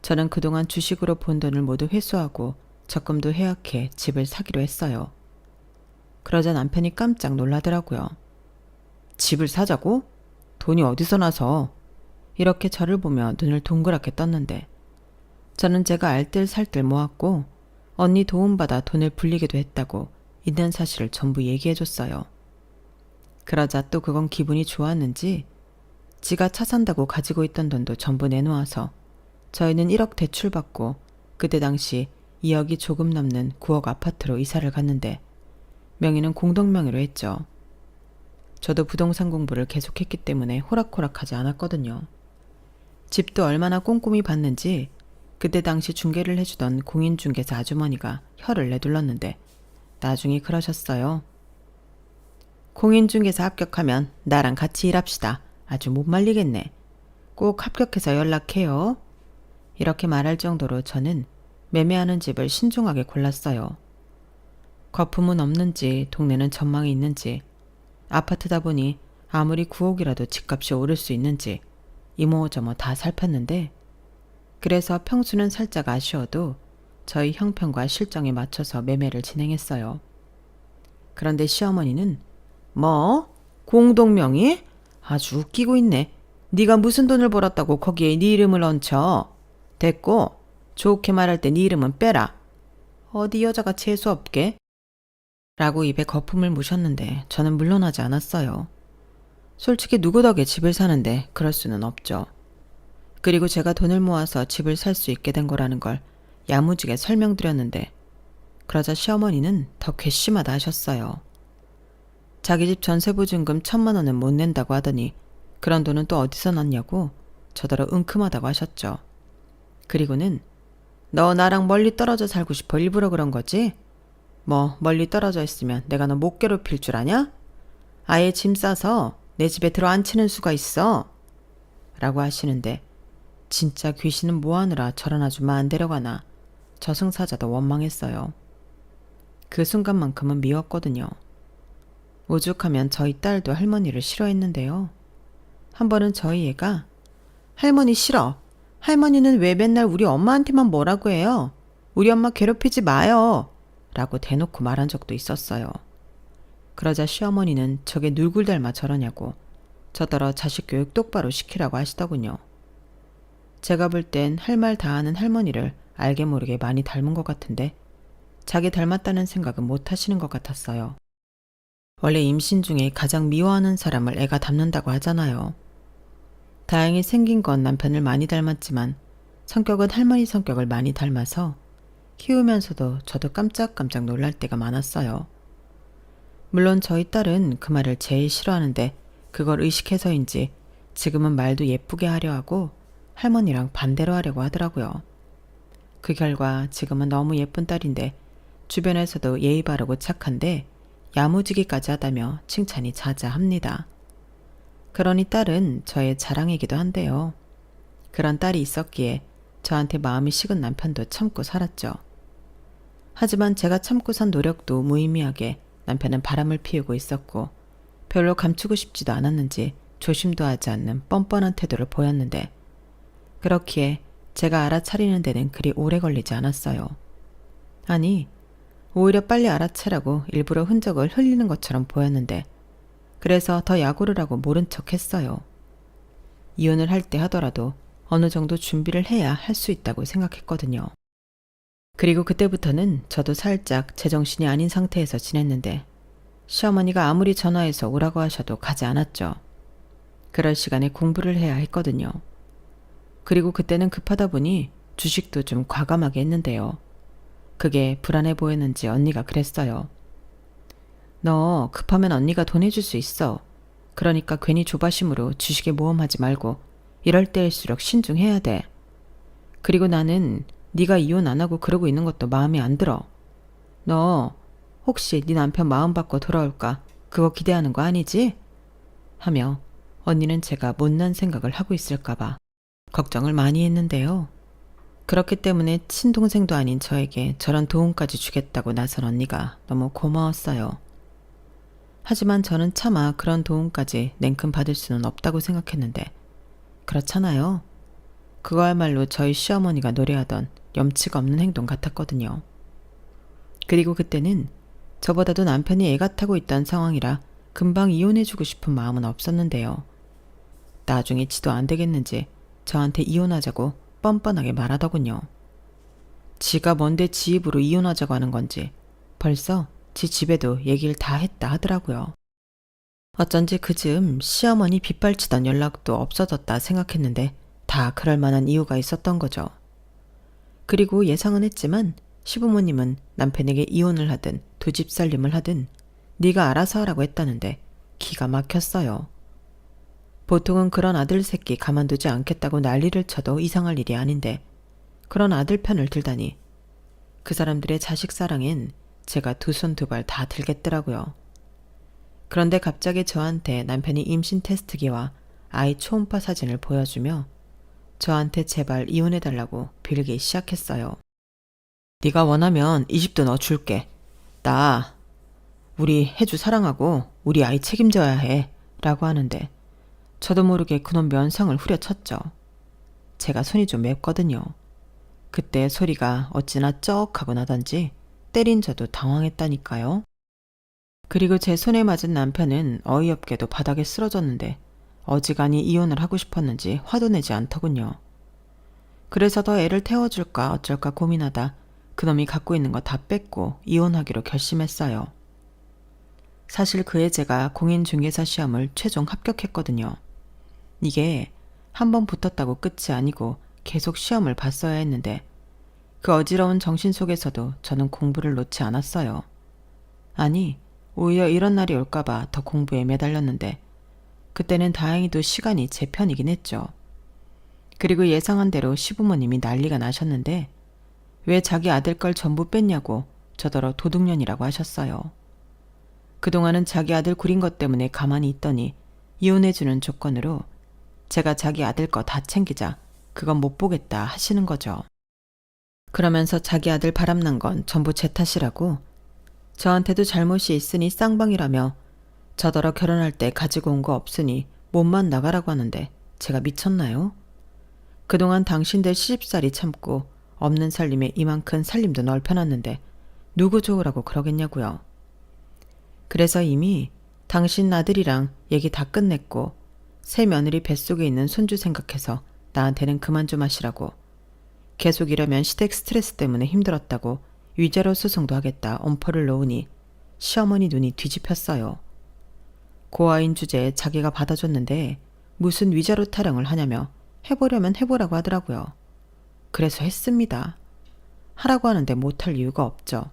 저는 그동안 주식으로 본 돈을 모두 회수하고 적금도 해약해 집을 사기로 했어요. 그러자 남편이 깜짝 놀라더라고요. 집을 사자고? 돈이 어디서 나서? 이렇게 저를 보며 눈을 동그랗게 떴는데 저는 제가 알뜰살뜰 모았고 언니 도움받아 돈을 불리기도 했다고 있는 사실을 전부 얘기해줬어요. 그러자 또 그건 기분이 좋았는지 지가 차 산다고 가지고 있던 돈도 전부 내놓아서 저희는 1억 대출받고 그때 당시 2억이 조금 넘는 9억 아파트로 이사를 갔는데 명의는 공동명의로 했죠. 저도 부동산 공부를 계속했기 때문에 호락호락하지 않았거든요. 집도 얼마나 꼼꼼히 봤는지 그때 당시 중개를 해주던 공인중개사 아주머니가 혀를 내둘렀는데 나중에 그러셨어요. 공인중개사 합격하면 나랑 같이 일합시다. 아주 못 말리겠네. 꼭 합격해서 연락해요. 이렇게 말할 정도로 저는 매매하는 집을 신중하게 골랐어요. 거품은 없는지 동네는 전망이 있는지 아파트다 보니 아무리 9억이라도 집값이 오를 수 있는지 이모저모 다 살폈는데 그래서 평수는 살짝 아쉬워도 저희 형편과 실정에 맞춰서 매매를 진행했어요. 그런데 시어머니는 뭐? 공동명의? 아주 웃기고 있네. 네가 무슨 돈을 벌었다고 거기에 네 이름을 얹혀. 됐고 좋게 말할 때 네 이름은 빼라. 어디 여자가 재수없게? 라고 입에 거품을 무셨는데 저는 물러나지 않았어요. 솔직히 누구 덕에 집을 사는데 그럴 수는 없죠. 그리고 제가 돈을 모아서 집을 살 수 있게 된 거라는 걸 야무지게 설명드렸는데 그러자 시어머니는 더 괘씸하다 하셨어요. 자기 집 전세보증금 1,000만 원은 못 낸다고 하더니 그런 돈은 또 어디서 났냐고 저더러 은큼하다고 하셨죠. 그리고는 너 나랑 멀리 떨어져 살고 싶어 일부러 그런 거지? 뭐 멀리 떨어져 있으면 내가 너 못 괴롭힐 줄 아냐? 아예 짐 싸서 내 집에 들어 앉히는 수가 있어. 라고 하시는데 진짜 귀신은 뭐하느라 저런 아줌마 안 데려가나 저승사자도 원망했어요. 그 순간만큼은 미웠거든요. 오죽하면 저희 딸도 할머니를 싫어했는데요. 한 번은 저희 애가 할머니 싫어. 할머니는 왜 맨날 우리 엄마한테만 뭐라고 해요? 우리 엄마 괴롭히지 마요. 라고 대놓고 말한 적도 있었어요. 그러자 시어머니는 저게 누굴 닮아 저러냐고 저더러 자식 교육 똑바로 시키라고 하시더군요. 제가 볼 땐 할 말 다 하는 할머니를 알게 모르게 많이 닮은 것 같은데 자기 닮았다는 생각은 못 하시는 것 같았어요. 원래 임신 중에 가장 미워하는 사람을 애가 닮는다고 하잖아요. 다행히 생긴 건 남편을 많이 닮았지만 성격은 할머니 성격을 많이 닮아서 키우면서도 저도 깜짝깜짝 놀랄 때가 많았어요. 물론 저희 딸은 그 말을 제일 싫어하는데 그걸 의식해서인지 지금은 말도 예쁘게 하려 하고 할머니랑 반대로 하려고 하더라고요. 그 결과 지금은 너무 예쁜 딸인데 주변에서도 예의 바르고 착한데 야무지기까지 하다며 칭찬이 자자합니다. 그러니 딸은 저의 자랑이기도 한데요. 그런 딸이 있었기에 저한테 마음이 식은 남편도 참고 살았죠. 하지만 제가 참고 산 노력도 무의미하게 남편은 바람을 피우고 있었고 별로 감추고 싶지도 않았는지 조심도 하지 않는 뻔뻔한 태도를 보였는데 그렇기에 제가 알아차리는 데는 그리 오래 걸리지 않았어요. 아니, 오히려 빨리 알아채라고 일부러 흔적을 흘리는 것처럼 보였는데 그래서 더 약오를 하고 모른 척 했어요. 이혼을 할 때 하더라도 어느 정도 준비를 해야 할 수 있다고 생각했거든요. 그리고 그때부터는 저도 살짝 제정신이 아닌 상태에서 지냈는데 시어머니가 아무리 전화해서 오라고 하셔도 가지 않았죠. 그럴 시간에 공부를 해야 했거든요. 그리고 그때는 급하다 보니 주식도 좀 과감하게 했는데요. 그게 불안해 보였는지 언니가 그랬어요. 너 급하면 언니가 돈 해줄 수 있어. 그러니까 괜히 조바심으로 주식에 모험하지 말고 이럴 때일수록 신중해야 돼. 그리고 나는 네가 이혼 안 하고 그러고 있는 것도 마음에 안 들어. 너 혹시 네 남편 마음 바꿔 돌아올까? 그거 기대하는 거 아니지? 하며 언니는 제가 못난 생각을 하고 있을까 봐 걱정을 많이 했는데요. 그렇기 때문에 친동생도 아닌 저에게 저런 도움까지 주겠다고 나선 언니가 너무 고마웠어요. 하지만 저는 차마 그런 도움까지 냉큼 받을 수는 없다고 생각했는데 그렇잖아요. 그거야말로 저희 시어머니가 노래하던 염치가 없는 행동 같았거든요. 그리고 그때는 저보다도 남편이 애가 타고 있던 상황이라 금방 이혼해주고 싶은 마음은 없었는데요. 나중에 지도 안 되겠는지 저한테 이혼하자고 뻔뻔하게 말하더군요. 지가 뭔데 지 입으로 이혼하자고 하는 건지 벌써 지 집에도 얘기를 다 했다 하더라고요. 어쩐지 그즈음 시어머니 빗발치던 연락도 없어졌다 생각했는데 다 그럴 만한 이유가 있었던 거죠. 그리고 예상은 했지만 시부모님은 남편에게 이혼을 하든 두 집 살림을 하든 네가 알아서 하라고 했다는데 기가 막혔어요. 보통은 그런 아들 새끼 가만두지 않겠다고 난리를 쳐도 이상할 일이 아닌데 그런 아들 편을 들다니 그 사람들의 자식 사랑엔 제가 두 손 두 발 다 들겠더라고요. 그런데 갑자기 저한테 남편이 임신 테스트기와 아이 초음파 사진을 보여주며 저한테 제발 이혼해달라고 빌기 시작했어요. 네가 원하면 이 집도 너 줄게. 나 우리 혜주 사랑하고 우리 아이 책임져야 해 라고 하는데 저도 모르게 그놈 면상을 후려쳤죠. 제가 손이 좀 맵거든요. 그때 소리가 어찌나 쩍하고 나던지 때린 저도 당황했다니까요. 그리고 제 손에 맞은 남편은 어이없게도 바닥에 쓰러졌는데 어지간히 이혼을 하고 싶었는지 화도 내지 않더군요. 그래서 더 애를 태워줄까 어쩔까 고민하다 그놈이 갖고 있는 거 다 뺏고 이혼하기로 결심했어요. 사실 그해 제가 공인중개사 시험을 최종 합격했거든요. 이게 한 번 붙었다고 끝이 아니고 계속 시험을 봤어야 했는데 그 어지러운 정신 속에서도 저는 공부를 놓지 않았어요. 아니, 오히려 이런 날이 올까봐 더 공부에 매달렸는데 그때는 다행히도 시간이 제 편이긴 했죠. 그리고 예상한 대로 시부모님이 난리가 나셨는데 왜 자기 아들 걸 전부 뺐냐고 저더러 도둑년이라고 하셨어요. 그동안은 자기 아들 구린 것 때문에 가만히 있더니 이혼해주는 조건으로 제가 자기 아들 거 다 챙기자 그건 못 보겠다 하시는 거죠. 그러면서 자기 아들 바람난 건 전부 제 탓이라고 저한테도 잘못이 있으니 쌍방이라며 저더러 결혼할 때 가지고 온 거 없으니 몸만 나가라고 하는데 제가 미쳤나요? 그동안 당신들 시집살이 참고 없는 살림에 이만큼 살림도 넓혀놨는데 누구 좋으라고 그러겠냐고요. 그래서 이미 당신 아들이랑 얘기 다 끝냈고 새 며느리 뱃속에 있는 손주 생각해서 나한테는 그만 좀 하시라고 계속 이러면 시댁 스트레스 때문에 힘들었다고 위자료 소송도 하겠다 엄포를 놓으니 시어머니 눈이 뒤집혔어요. 고아인 주제에 자기가 받아줬는데 무슨 위자료 타령을 하냐며 해보려면 해보라고 하더라고요. 그래서 했습니다. 하라고 하는데 못할 이유가 없죠.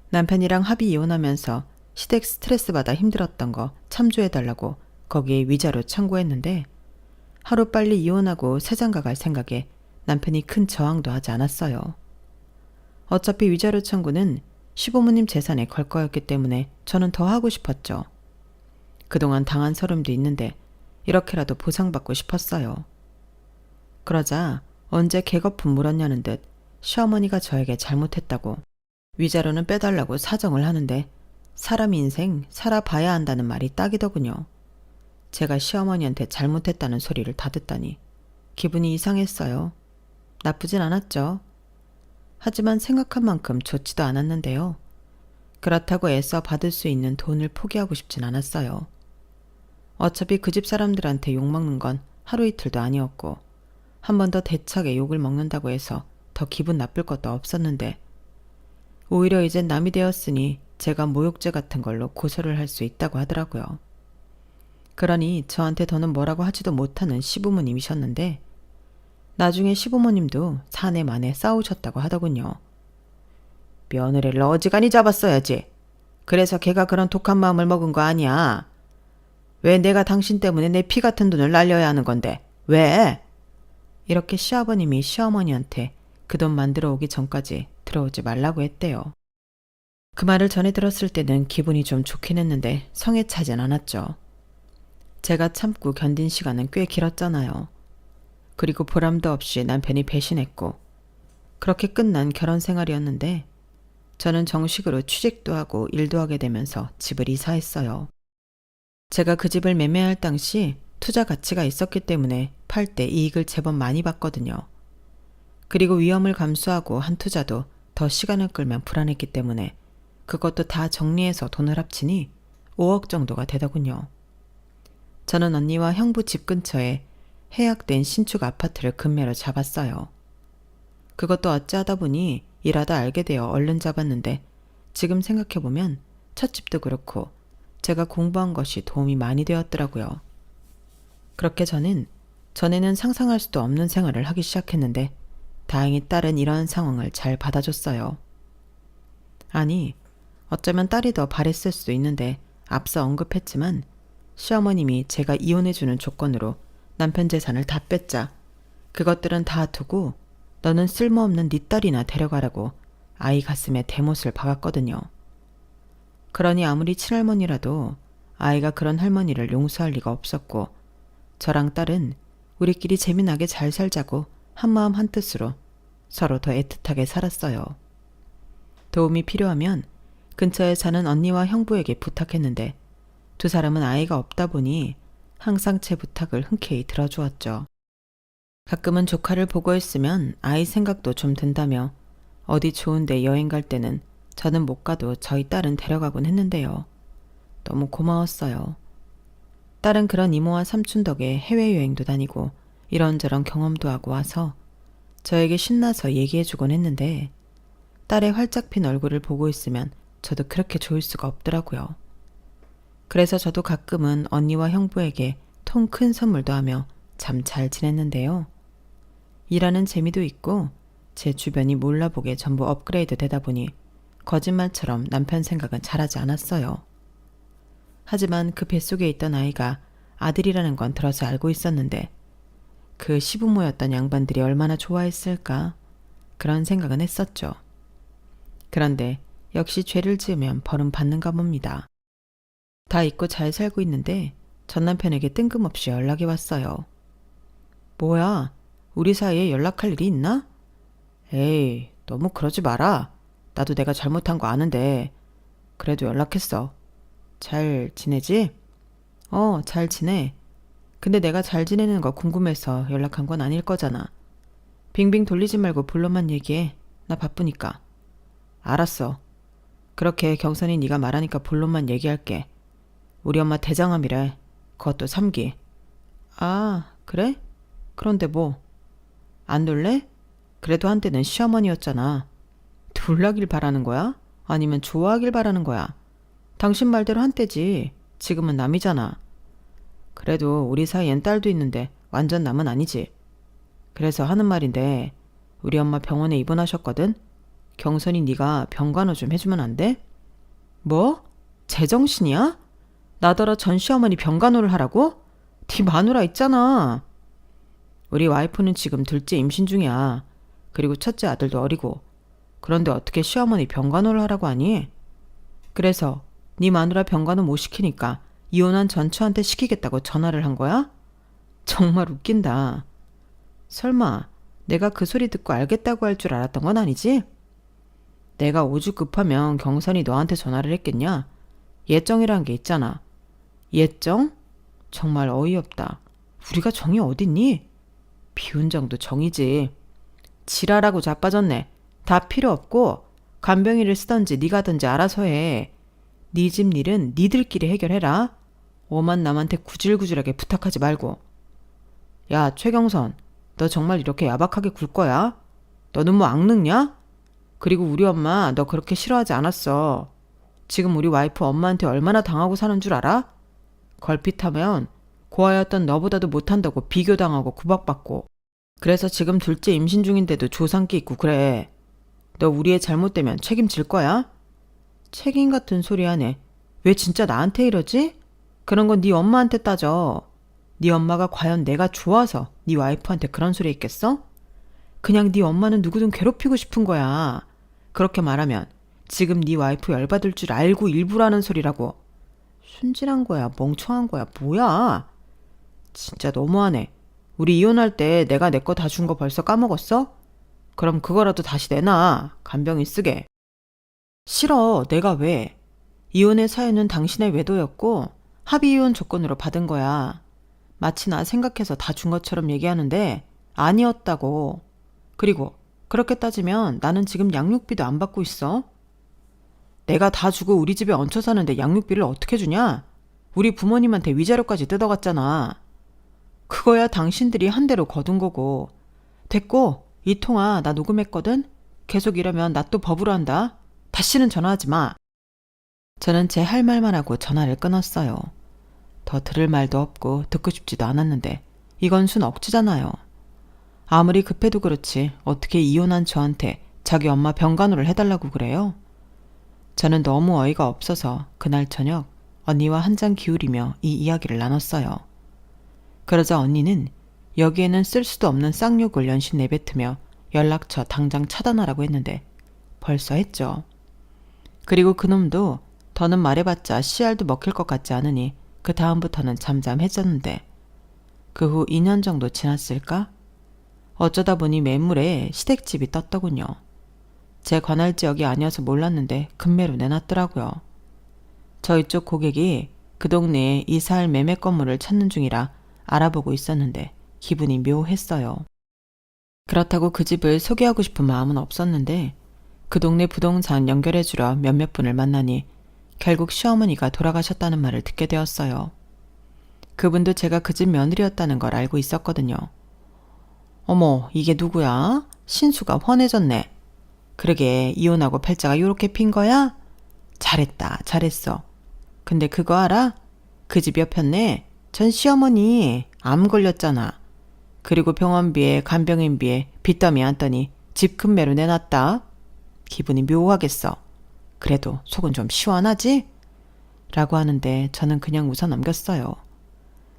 남편이랑 합의 이혼하면서 시댁 스트레스 받아 힘들었던 거 참조해달라고 거기에 위자료 청구했는데 하루빨리 이혼하고 새장가 갈 생각에 남편이 큰 저항도 하지 않았어요. 어차피 위자료 청구는 시부모님 재산에 걸 거였기 때문에 저는 더 하고 싶었죠. 그동안 당한 서름도 있는데 이렇게라도 보상받고 싶었어요. 그러자 언제 개거품 물었냐는 듯 시어머니가 저에게 잘못했다고 위자료는 빼달라고 사정을 하는데 사람 인생 살아봐야 한다는 말이 딱이더군요. 제가 시어머니한테 잘못했다는 소리를 다 듣다니 기분이 이상했어요. 나쁘진 않았죠. 하지만 생각한 만큼 좋지도 않았는데요. 그렇다고 애써 받을 수 있는 돈을 포기하고 싶진 않았어요. 어차피 그 집 사람들한테 욕먹는 건 하루 이틀도 아니었고 한 번 더 대차게 욕을 먹는다고 해서 더 기분 나쁠 것도 없었는데 오히려 이젠 남이 되었으니 제가 모욕죄 같은 걸로 고소를 할 수 있다고 하더라고요. 그러니 저한테 더는 뭐라고 하지도 못하는 시부모님이셨는데 나중에 시부모님도 사내 만에 싸우셨다고 하더군요. 며느리를 어지간히 잡았어야지. 그래서 걔가 그런 독한 마음을 먹은 거 아니야. 왜 내가 당신 때문에 내 피 같은 돈을 날려야 하는 건데? 왜? 이렇게 시아버님이 시어머니한테 그 돈 만들어 오기 전까지 들어오지 말라고 했대요. 그 말을 전해 들었을 때는 기분이 좀 좋긴 했는데 성에 차진 않았죠. 제가 참고 견딘 시간은 꽤 길었잖아요. 그리고 보람도 없이 남편이 배신했고 그렇게 끝난 결혼 생활이었는데 저는 정식으로 취직도 하고 일도 하게 되면서 집을 이사했어요. 제가 그 집을 매매할 당시 투자 가치가 있었기 때문에 팔 때 이익을 제법 많이 봤거든요. 그리고 위험을 감수하고 한 투자도 더 시간을 끌면 불안했기 때문에 그것도 다 정리해서 돈을 합치니 5억 정도가 되더군요. 저는 언니와 형부 집 근처에 해약된 신축 아파트를 금매로 잡았어요. 그것도 어찌하다 보니 일하다 알게 되어 얼른 잡았는데 지금 생각해보면 첫 집도 그렇고 제가 공부한 것이 도움이 많이 되었더라고요. 그렇게 저는 전에는 상상할 수도 없는 생활을 하기 시작했는데 다행히 딸은 이러한 상황을 잘 받아줬어요. 아니, 어쩌면 딸이 더 바랬을 수도 있는데 앞서 언급했지만 시어머님이 제가 이혼해주는 조건으로 남편 재산을 다 뺐자 그것들은 다 두고 너는 쓸모없는 네 딸이나 데려가라고 아이 가슴에 대못을 박았거든요. 그러니 아무리 친할머니라도 아이가 그런 할머니를 용서할 리가 없었고 저랑 딸은 우리끼리 재미나게 잘 살자고 한마음 한뜻으로 서로 더 애틋하게 살았어요. 도움이 필요하면 근처에 사는 언니와 형부에게 부탁했는데 두 사람은 아이가 없다 보니 항상 제 부탁을 흔쾌히 들어주었죠. 가끔은 조카를 보고 있으면 아이 생각도 좀 든다며 어디 좋은데 여행 갈 때는 저는 못 가도 저희 딸은 데려가곤 했는데요. 너무 고마웠어요. 딸은 그런 이모와 삼촌 덕에 해외여행도 다니고 이런저런 경험도 하고 와서 저에게 신나서 얘기해주곤 했는데 딸의 활짝 핀 얼굴을 보고 있으면 저도 그렇게 좋을 수가 없더라고요. 그래서 저도 가끔은 언니와 형부에게 통 큰 선물도 하며 참 잘 지냈는데요. 일하는 재미도 있고 제 주변이 몰라보게 전부 업그레이드 되다 보니 거짓말처럼 남편 생각은 잘하지 않았어요. 하지만 그 뱃속에 있던 아이가 아들이라는 건 들어서 알고 있었는데 그 시부모였던 양반들이 얼마나 좋아했을까 그런 생각은 했었죠. 그런데 역시 죄를 지으면 벌은 받는가 봅니다. 다 잊고 잘 살고 있는데 전 남편에게 뜬금없이 연락이 왔어요. 뭐야, 우리 사이에 연락할 일이 있나? 에이, 너무 그러지 마라. 나도 내가 잘못한 거 아는데 그래도 연락했어. 잘 지내지? 잘 지내. 근데 내가 잘 지내는 거 궁금해서 연락한 건 아닐 거잖아. 빙빙 돌리지 말고 본론만 얘기해. 나 바쁘니까. 알았어. 그렇게 경선이 네가 말하니까 본론만 얘기할게. 우리 엄마 대장암이래. 그것도 3기. 아, 그래? 그런데 뭐? 안 놀래? 그래도 한때는 시어머니였잖아. 놀라길 바라는 거야? 아니면 좋아하길 바라는 거야? 당신 말대로 한때지. 지금은 남이잖아. 그래도 우리 사이엔 딸도 있는데 완전 남은 아니지. 그래서 하는 말인데 우리 엄마 병원에 입원하셨거든? 경선이 네가 병간호 좀 해주면 안 돼? 뭐? 제정신이야? 나더러 전 시어머니 병간호를 하라고? 네 마누라 있잖아. 우리 와이프는 지금 둘째 임신 중이야. 그리고 첫째 아들도 어리고. 그런데 어떻게 시어머니 병간호를 하라고 하니? 그래서 네 마누라 병간호 못 시키니까 이혼한 전처한테 시키겠다고 전화를 한 거야? 정말 웃긴다. 설마 내가 그 소리 듣고 알겠다고 할 줄 알았던 건 아니지? 내가 오죽 급하면 경선이 너한테 전화를 했겠냐? 예정이란 게 있잖아. 예정? 정말 어이없다. 우리가 정이 어딨니? 비운정도 정이지. 지랄하고 자빠졌네. 다 필요 없고 간병인을 쓰던지 네가 하던지 알아서 해. 네 집 일은 니들끼리 해결해라. 오만 남한테 구질구질하게 부탁하지 말고. 야, 최경선, 너 정말 이렇게 야박하게 굴 거야? 너는 뭐 악능냐? 그리고 우리 엄마 너 그렇게 싫어하지 않았어. 지금 우리 와이프 엄마한테 얼마나 당하고 사는 줄 알아? 걸핏하면 고아였던 너보다도 못한다고 비교당하고 구박받고. 그래서 지금 둘째 임신 중인데도 조상기 있고 그래. 너 우리 애 잘못되면 책임질 거야? 책임 같은 소리 하네. 왜 진짜 나한테 이러지? 그런 건 네 엄마한테 따져. 네 엄마가 과연 내가 좋아서 네 와이프한테 그런 소리 했겠어? 그냥 네 엄마는 누구든 괴롭히고 싶은 거야. 그렇게 말하면 지금 네 와이프 열받을 줄 알고 일부러 하는 소리라고. 순진한 거야, 멍청한 거야, 뭐야? 진짜 너무하네. 우리 이혼할 때 내가 내 거 다 준 거 벌써 까먹었어? 그럼 그거라도 다시 내놔. 간병인 쓰게. 싫어. 내가 왜? 이혼의 사유는 당신의 외도였고 합의 이혼 조건으로 받은 거야. 마치 나 생각해서 다 준 것처럼 얘기하는데 아니었다고. 그리고 그렇게 따지면 나는 지금 양육비도 안 받고 있어. 내가 다 주고 우리 집에 얹혀 사는데 양육비를 어떻게 주냐? 우리 부모님한테 위자료까지 뜯어갔잖아. 그거야 당신들이 한 대로 거둔 거고. 됐고, 이 통화 나 녹음했거든? 계속 이러면 나 또 법으로 한다. 다시는 전화하지 마. 저는 제 할 말만 하고 전화를 끊었어요. 더 들을 말도 없고 듣고 싶지도 않았는데 이건 순 억지잖아요. 아무리 급해도 그렇지 어떻게 이혼한 저한테 자기 엄마 병간호를 해달라고 그래요? 저는 너무 어이가 없어서 그날 저녁 언니와 한잔 기울이며 이 이야기를 나눴어요. 그러자 언니는 여기에는 쓸 수도 없는 쌍욕을 연신 내뱉으며 연락처 당장 차단하라고 했는데 벌써 했죠. 그리고 그놈도 더는 말해봤자 씨알도 먹힐 것 같지 않으니 그 다음부터는 잠잠해졌는데 그 후 2년 정도 지났을까? 어쩌다 보니 매물에 시댁집이 떴더군요. 제 관할 지역이 아니어서 몰랐는데 급매로 내놨더라고요. 저희 쪽 고객이 그 동네에 이사할 매매 건물을 찾는 중이라 알아보고 있었는데 기분이 묘했어요. 그렇다고 그 집을 소개하고 싶은 마음은 없었는데 그 동네 부동산 연결해주러 몇몇 분을 만나니 결국 시어머니가 돌아가셨다는 말을 듣게 되었어요. 그분도 제가 그 집 며느리였다는 걸 알고 있었거든요. 어머, 이게 누구야? 신수가 훤해졌네. 그러게 이혼하고 팔자가 요렇게 핀 거야? 잘했다, 잘했어. 근데 그거 알아? 그 집 옆였네. 전 시어머니 암 걸렸잖아. 그리고 병원비에 간병인비에 빚더미 안더니 집 금매로 내놨다. 기분이 묘하겠어. 그래도 속은 좀 시원하지? 라고 하는데 저는 그냥 웃어 넘겼어요.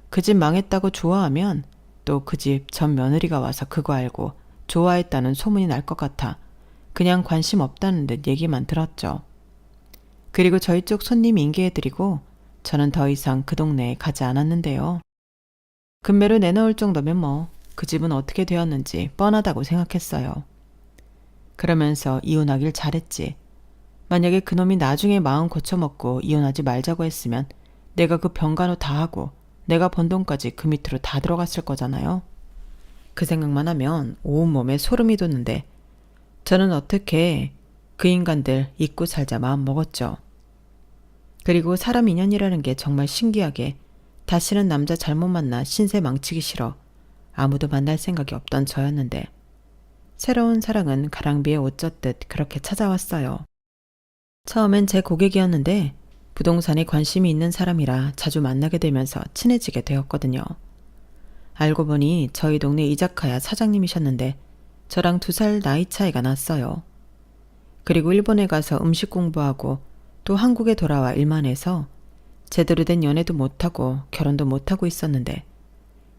그 집 망했다고 좋아하면 또 그 집 전 며느리가 와서 그거 알고 좋아했다는 소문이 날 것 같아 그냥 관심 없다는 듯 얘기만 들었죠. 그리고 저희 쪽 손님 인계해드리고 저는 더 이상 그 동네에 가지 않았는데요. 금매로 내놓을 정도면 뭐 그 집은 어떻게 되었는지 뻔하다고 생각했어요. 그러면서 이혼하길 잘했지. 만약에 그놈이 나중에 마음 고쳐먹고 이혼하지 말자고 했으면 내가 그 병간호 다 하고 내가 번 돈까지 그 밑으로 다 들어갔을 거잖아요. 그 생각만 하면 온몸에 소름이 돋는데 저는 어떻게 그 인간들 잊고 살자 마음 먹었죠. 그리고 사람 인연이라는 게 정말 신기하게 다시는 남자 잘못 만나 신세 망치기 싫어 아무도 만날 생각이 없던 저였는데 새로운 사랑은 가랑비에 옷 젖듯 그렇게 찾아왔어요. 처음엔 제 고객이었는데 부동산에 관심이 있는 사람이라 자주 만나게 되면서 친해지게 되었거든요. 알고 보니 저희 동네 이자카야 사장님이셨는데 저랑 2살 나이 차이가 났어요. 그리고 일본에 가서 음식 공부하고 또 한국에 돌아와 일만 해서 제대로 된 연애도 못하고 결혼도 못하고 있었는데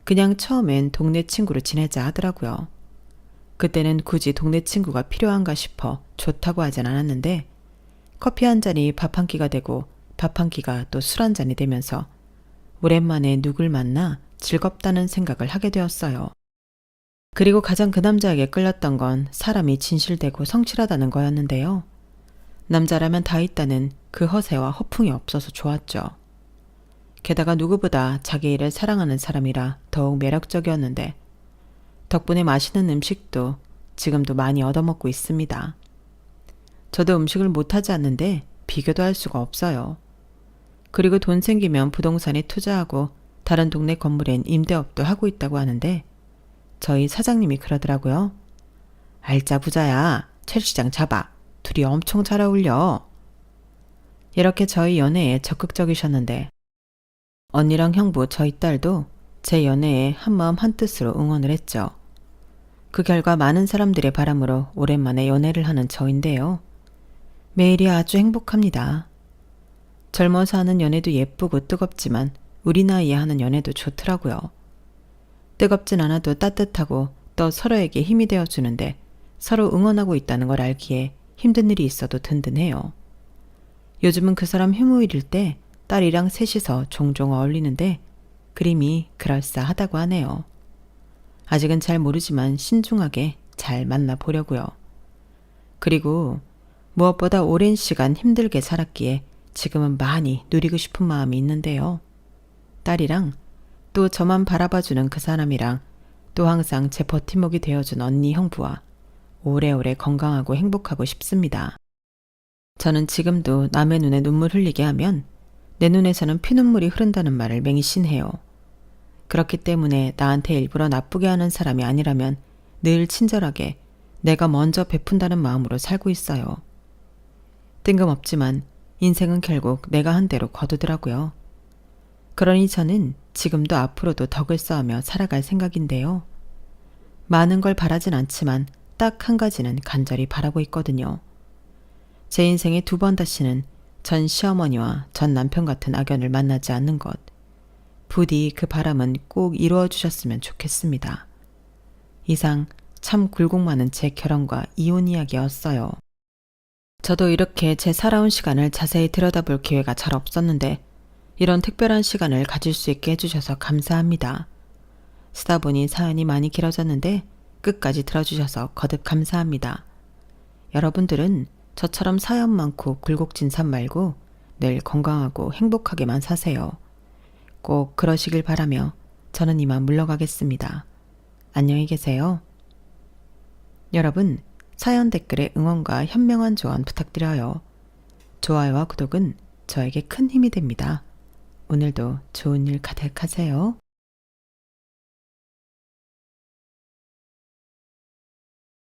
그냥 처음엔 동네 친구로 지내자 하더라고요. 그때는 굳이 동네 친구가 필요한가 싶어 좋다고 하진 않았는데 커피 한 잔이 밥 한 끼가 되고 밥 한 끼가 또 술 한 잔이 되면서 오랜만에 누굴 만나 즐겁다는 생각을 하게 되었어요. 그리고 가장 그 남자에게 끌렸던 건 사람이 진실되고 성실하다는 거였는데요. 남자라면 다 있다는 그 허세와 허풍이 없어서 좋았죠. 게다가 누구보다 자기 일을 사랑하는 사람이라 더욱 매력적이었는데 덕분에 맛있는 음식도 지금도 많이 얻어먹고 있습니다. 저도 음식을 못하지 않는데 비교도 할 수가 없어요. 그리고 돈 생기면 부동산에 투자하고 다른 동네 건물엔 임대업도 하고 있다고 하는데 저희 사장님이 그러더라고요. 알짜 부자야. 첼시장 잡아. 둘이 엄청 잘 어울려. 이렇게 저희 연애에 적극적이셨는데 언니랑 형부 저희 딸도 제 연애에 한마음 한뜻으로 응원을 했죠. 그 결과 많은 사람들의 바람으로 오랜만에 연애를 하는 저인데요. 매일이 아주 행복합니다. 젊어서 하는 연애도 예쁘고 뜨겁지만 우리 나이에 하는 연애도 좋더라고요. 뜨겁진 않아도 따뜻하고 또 서로에게 힘이 되어주는데 서로 응원하고 있다는 걸 알기에 힘든 일이 있어도 든든해요. 요즘은 그 사람 휴무일일 때 딸이랑 셋이서 종종 어울리는데 그림이 그럴싸하다고 하네요. 아직은 잘 모르지만 신중하게 잘 만나보려고요. 그리고 무엇보다 오랜 시간 힘들게 살았기에 지금은 많이 누리고 싶은 마음이 있는데요. 딸이랑 또 저만 바라봐주는 그 사람이랑 또 항상 제 버팀목이 되어준 언니 형부와 오래오래 건강하고 행복하고 싶습니다. 저는 지금도 남의 눈에 눈물 흘리게 하면 내 눈에서는 피눈물이 흐른다는 말을 맹신해요. 그렇기 때문에 나한테 일부러 나쁘게 하는 사람이 아니라면 늘 친절하게 내가 먼저 베푼다는 마음으로 살고 있어요. 뜬금없지만 인생은 결국 내가 한 대로 거두더라고요. 그러니 저는 지금도 앞으로도 덕을 쌓으며 살아갈 생각인데요. 많은 걸 바라진 않지만 딱 한 가지는 간절히 바라고 있거든요. 제 인생에 2번 다시는 전 시어머니와 전 남편 같은 악연을 만나지 않는 것. 부디 그 바람은 꼭 이루어 주셨으면 좋겠습니다. 이상 참 굴곡 많은 제 결혼과 이혼 이야기였어요. 저도 이렇게 제 살아온 시간을 자세히 들여다볼 기회가 잘 없었는데 이런 특별한 시간을 가질 수 있게 해주셔서 감사합니다. 쓰다 보니 사연이 많이 길어졌는데 끝까지 들어주셔서 거듭 감사합니다. 여러분들은 저처럼 사연 많고 굴곡진 삶 말고 늘 건강하고 행복하게만 사세요. 꼭 그러시길 바라며 저는 이만 물러가겠습니다. 안녕히 계세요. 여러분, 사연 댓글에 응원과 현명한 조언 부탁드려요. 좋아요와 구독은 저에게 큰 힘이 됩니다. 오늘도 좋은 일 가득하세요.